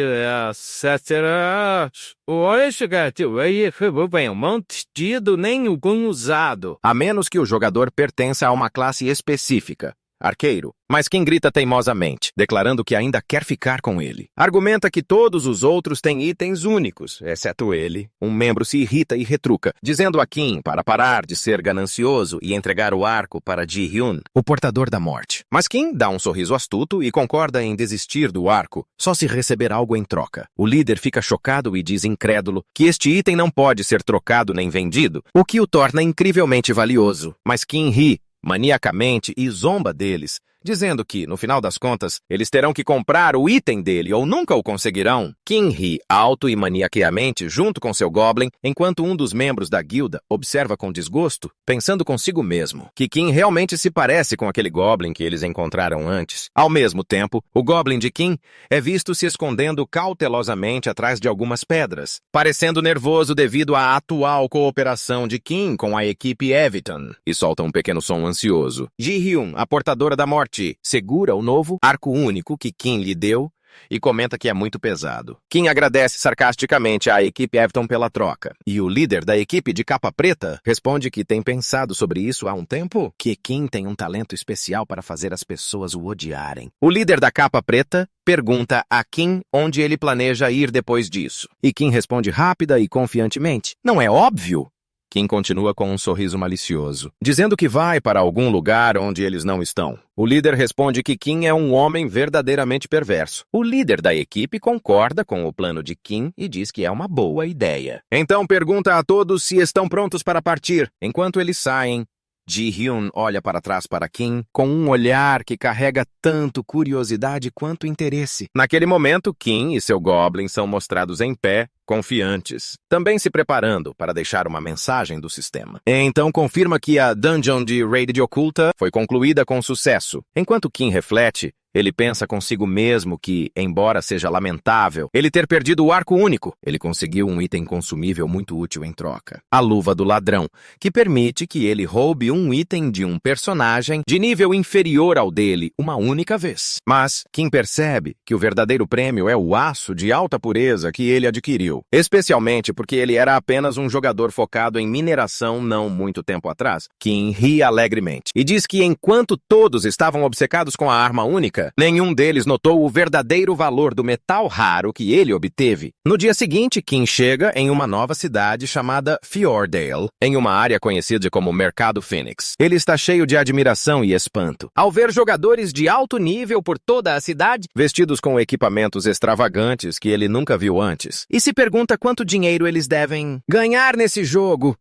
será o chegar aí foi um mantido nem o usado. A menos que o jogador pertença a uma classe específica, arqueiro. Mas Kim grita teimosamente, declarando que ainda quer ficar com ele. Argumenta que todos os outros têm itens únicos, exceto ele. Um membro se irrita e retruca, dizendo a Kim para parar de ser ganancioso e entregar o arco para Ji-hyun, o portador da morte. Mas Kim dá um sorriso astuto e concorda em desistir do arco, só se receber algo em troca. O líder fica chocado e diz incrédulo que este item não pode ser trocado nem vendido, o que o torna incrivelmente valioso. Mas Kim ri maniacamente e zomba deles, dizendo que, no final das contas, eles terão que comprar o item dele ou nunca o conseguirão. Kim ri alto e maniaqueamente junto com seu Goblin, enquanto um dos membros da guilda observa com desgosto, pensando consigo mesmo que Kim realmente se parece com aquele Goblin que eles encontraram antes. Ao mesmo tempo, o Goblin de Kim é visto se escondendo cautelosamente atrás de algumas pedras, parecendo nervoso devido à atual cooperação de Kim com a equipe Evitan, e solta um pequeno som ansioso. Ji-hyun, a portadora da morte, segura o novo arco único que Kim lhe deu e comenta que é muito pesado. Kim agradece sarcasticamente à equipe Evitan pela troca. E o líder da equipe de capa preta responde que tem pensado sobre isso há um tempo, que Kim tem um talento especial para fazer as pessoas o odiarem. O líder da capa preta pergunta a Kim onde ele planeja ir depois disso. E Kim responde rápida e confiantemente, não é óbvio? Kim continua com um sorriso malicioso, dizendo que vai para algum lugar onde eles não estão. O líder responde que Kim é um homem verdadeiramente perverso. O líder da equipe concorda com o plano de Kim e diz que é uma boa ideia. Então pergunta a todos se estão prontos para partir. Enquanto eles saem, Ji-hyun olha para trás para Kim com um olhar que carrega tanto curiosidade quanto interesse. Naquele momento, Kim e seu Goblin são mostrados em pé, confiantes, também se preparando para deixar uma mensagem do sistema. Então confirma que a Dungeon de Raid Oculta foi concluída com sucesso. Enquanto Kim reflete, ele pensa consigo mesmo que, embora seja lamentável ele ter perdido o arco único, ele conseguiu um item consumível muito útil em troca. A luva do ladrão, que permite que ele roube um item de um personagem de nível inferior ao dele uma única vez. Mas Kim percebe que o verdadeiro prêmio é o aço de alta pureza que ele adquiriu, especialmente porque ele era apenas um jogador focado em mineração não muito tempo atrás. Kim ri alegremente e diz que enquanto todos estavam obcecados com a arma única, nenhum deles notou o verdadeiro valor do metal raro que ele obteve. No dia seguinte, Kim chega em uma nova cidade chamada Fjorddale, em uma área conhecida como Mercado Fênix. Ele está cheio de admiração e espanto ao ver jogadores de alto nível por toda a cidade, vestidos com equipamentos extravagantes que ele nunca viu antes, e se pergunta quanto dinheiro eles devem ganhar nesse jogo.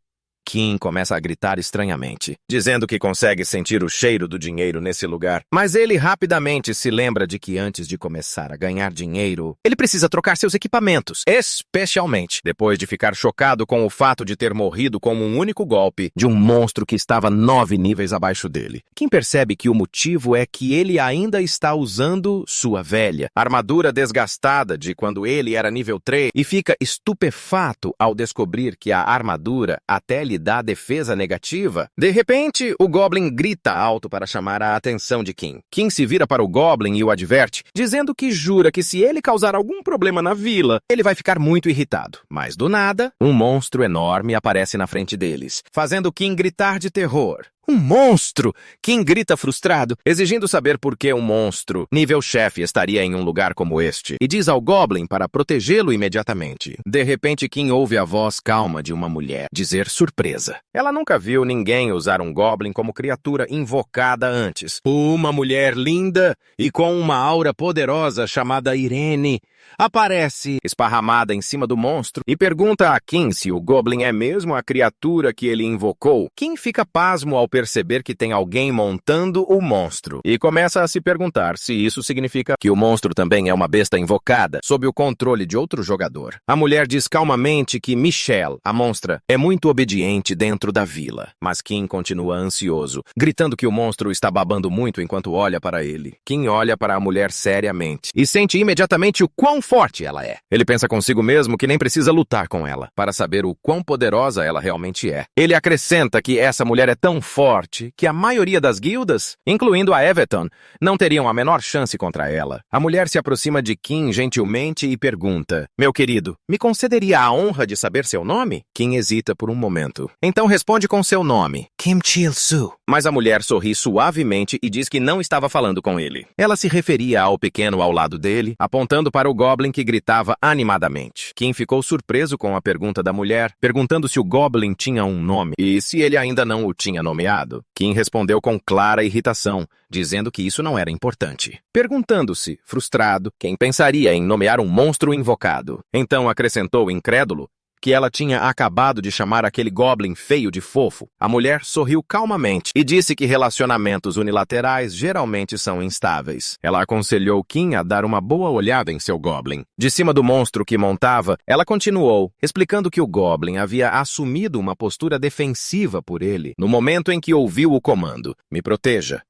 Kim começa a gritar estranhamente, dizendo que consegue sentir o cheiro do dinheiro nesse lugar. Mas ele rapidamente se lembra de que antes de começar a ganhar dinheiro, ele precisa trocar seus equipamentos, especialmente depois de ficar chocado com o fato de ter morrido com um único golpe de um monstro que estava 9 níveis abaixo dele. Kim percebe que o motivo é que ele ainda está usando sua velha armadura desgastada de quando ele era nível 3 e fica estupefato ao descobrir que a armadura até lhe lhe dá defesa negativa. De repente, o Goblin grita alto para chamar a atenção de Kim. Kim se vira para o Goblin e o adverte, dizendo que jura que se ele causar algum problema na vila, ele vai ficar muito irritado. Mas do nada, um monstro enorme aparece na frente deles, fazendo Kim gritar de terror. Um monstro! Kim grita frustrado, exigindo saber por que um monstro, nível chefe, estaria em um lugar como este, e diz ao Goblin para protegê-lo imediatamente. De repente, Kim ouve a voz calma de uma mulher dizer surpresa. Ela nunca viu ninguém usar um Goblin como criatura invocada antes. Uma mulher linda e com uma aura poderosa chamada Irene aparece esparramada em cima do monstro e pergunta a Kim se o Goblin é mesmo a criatura que ele invocou. Kim fica pasmo ao perceber que tem alguém montando o monstro e começa a se perguntar se isso significa que o monstro também é uma besta invocada sob o controle de outro jogador. A mulher diz calmamente que Michelle, a monstra, é muito obediente dentro da vila, mas Kim continua ansioso, gritando que o monstro está babando muito enquanto olha para ele. Kim olha para a mulher seriamente e sente imediatamente o quão forte ela é. Ele pensa consigo mesmo que nem precisa lutar com ela para saber o quão poderosa ela realmente é. Ele acrescenta que essa mulher é tão forte que a maioria das guildas, incluindo a Everton, não teriam a menor chance contra ela. A mulher se aproxima de Kim gentilmente e pergunta: "Meu querido, me concederia a honra de saber seu nome?" Kim hesita por um momento. Então responde com seu nome: Kim Chil-Soo. Mas a mulher sorri suavemente e diz que não estava falando com ele. Ela se referia ao pequeno ao lado dele, apontando para o Goblin que gritava animadamente. Kim ficou surpreso com a pergunta da mulher, perguntando se o Goblin tinha um nome e se ele ainda não o tinha nomeado. Kim respondeu com clara irritação, dizendo que isso não era importante. Perguntando-se, frustrado, quem pensaria em nomear um monstro invocado. Então acrescentou incrédulo que ela tinha acabado de chamar aquele Goblin feio de fofo. A mulher sorriu calmamente e disse que relacionamentos unilaterais geralmente são instáveis. Ela aconselhou Kim a dar uma boa olhada em seu Goblin. De cima do monstro que montava, ela continuou, explicando que o Goblin havia assumido uma postura defensiva por ele no momento em que ouviu o comando: "Me proteja",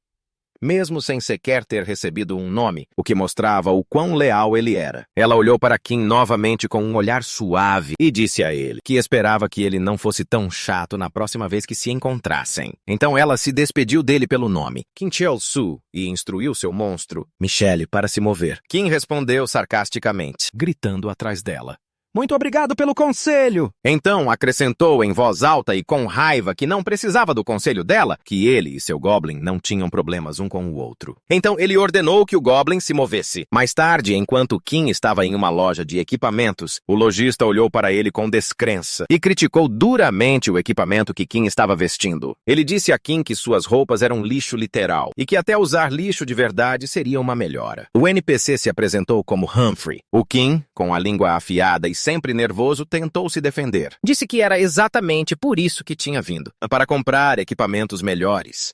mesmo sem sequer ter recebido um nome, o que mostrava o quão leal ele era. Ela olhou para Kim novamente com um olhar suave e disse a ele que esperava que ele não fosse tão chato na próxima vez que se encontrassem. Então ela se despediu dele pelo nome, Kim Chil-Soo, e instruiu seu monstro, Michelle, para se mover. Kim respondeu sarcasticamente, gritando atrás dela: "Muito obrigado pelo conselho!" Então acrescentou em voz alta e com raiva que não precisava do conselho dela, que ele e seu Goblin não tinham problemas um com o outro. Então ele ordenou que o Goblin se movesse. Mais tarde, enquanto Kim estava em uma loja de equipamentos, o lojista olhou para ele com descrença e criticou duramente o equipamento que Kim estava vestindo. Ele disse a Kim que suas roupas eram lixo literal e que até usar lixo de verdade seria uma melhora. O NPC se apresentou como Humphrey. O Kim, com a língua afiada e sempre nervoso, tentou se defender. Disse que era exatamente por isso que tinha vindo, para comprar equipamentos melhores.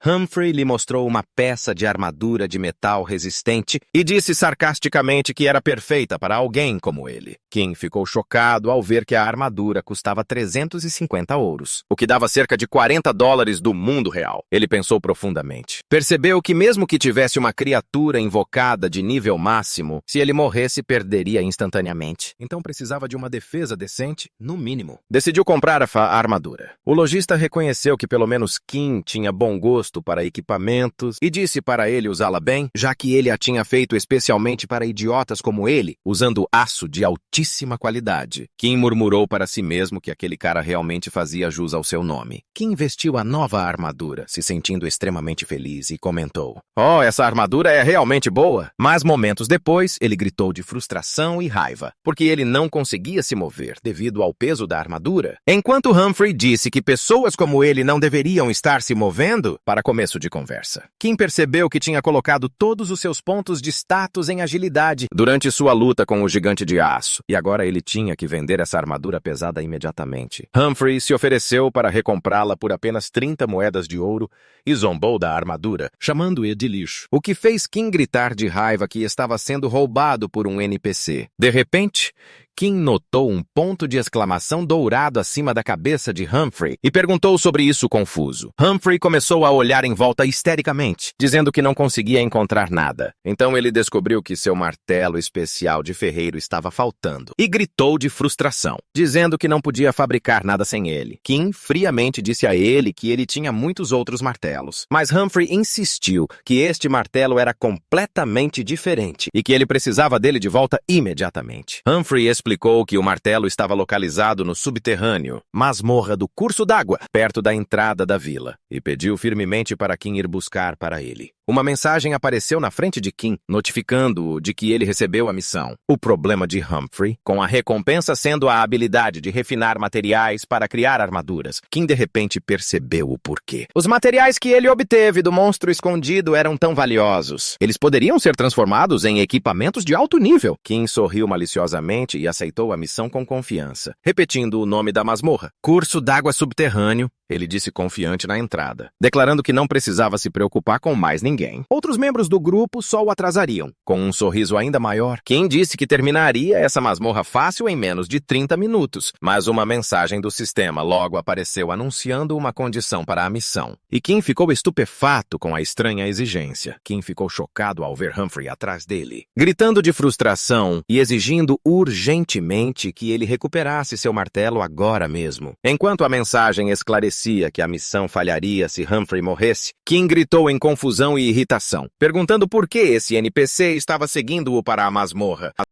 Humphrey lhe mostrou uma peça de armadura de metal resistente e disse sarcasticamente que era perfeita para alguém como ele. Kim ficou chocado ao ver que a armadura custava 350 ouros, o que dava cerca de $40 do mundo real. Ele pensou profundamente. Percebeu que mesmo que tivesse uma criatura invocada de nível máximo, se ele morresse, perderia instantaneamente. Então precisava de uma defesa decente, no mínimo. Decidiu comprar a armadura. O lojista reconheceu que pelo menos Kim tinha bom gosto para equipamentos e disse para ele usá-la bem, já que ele a tinha feito especialmente para idiotas como ele, usando aço de altíssima qualidade. Kim murmurou para si mesmo que aquele cara realmente fazia jus ao seu nome. Kim vestiu a nova armadura, se sentindo extremamente feliz, e comentou: "Oh, essa armadura é realmente boa!" Mas momentos depois, ele gritou de frustração e raiva, porque ele não conseguia se mover devido ao peso da armadura. Enquanto Humphrey disse que pessoas como ele não deveriam estar se movendo, para começo de conversa, Kim percebeu que tinha colocado todos os seus pontos de status em agilidade durante sua luta com o gigante de aço, e agora ele tinha que vender essa armadura pesada imediatamente. Humphrey se ofereceu para recomprá-la por apenas 30 moedas de ouro e zombou da armadura, chamando-a de lixo, o que fez Kim gritar de raiva que estava sendo roubado por um NPC. De repente, Kim notou um ponto de exclamação dourado acima da cabeça de Humphrey e perguntou sobre isso confuso. Humphrey começou a olhar em volta histericamente, dizendo que não conseguia encontrar nada. Então ele descobriu que seu martelo especial de ferreiro estava faltando e gritou de frustração, dizendo que não podia fabricar nada sem ele. Kim friamente disse a ele que ele tinha muitos outros martelos, mas Humphrey insistiu que este martelo era completamente diferente e que ele precisava dele de volta imediatamente. Humphrey explicou que o martelo estava localizado no subterrâneo, masmorra do curso d'água, perto da entrada da vila, e pediu firmemente para Kim ir buscar para ele. Uma mensagem apareceu na frente de Kim, notificando-o de que ele recebeu a missão. O problema de Humphrey, com a recompensa sendo a habilidade de refinar materiais para criar armaduras, Kim de repente percebeu o porquê. Os materiais que ele obteve do monstro escondido eram tão valiosos. Eles poderiam ser transformados em equipamentos de alto nível. Kim sorriu maliciosamente e aceitou a missão com confiança, repetindo o nome da masmorra. Curso d'água subterrâneo, ele disse confiante na entrada, declarando que não precisava se preocupar com mais ninguém. Outros membros do grupo só o atrasariam. Com um sorriso ainda maior, Kim disse que terminaria essa masmorra fácil em menos de 30 minutos, mas uma mensagem do sistema logo apareceu anunciando uma condição para a missão. E Kim ficou estupefato com a estranha exigência. Kim ficou chocado ao ver Humphrey atrás dele, gritando de frustração e exigindo urgentemente que ele recuperasse seu martelo agora mesmo. Enquanto a mensagem esclarecia que a missão falharia se Humphrey morresse, Kim gritou em confusão e irritação, perguntando por que esse NPC estava seguindo-o para a masmorra.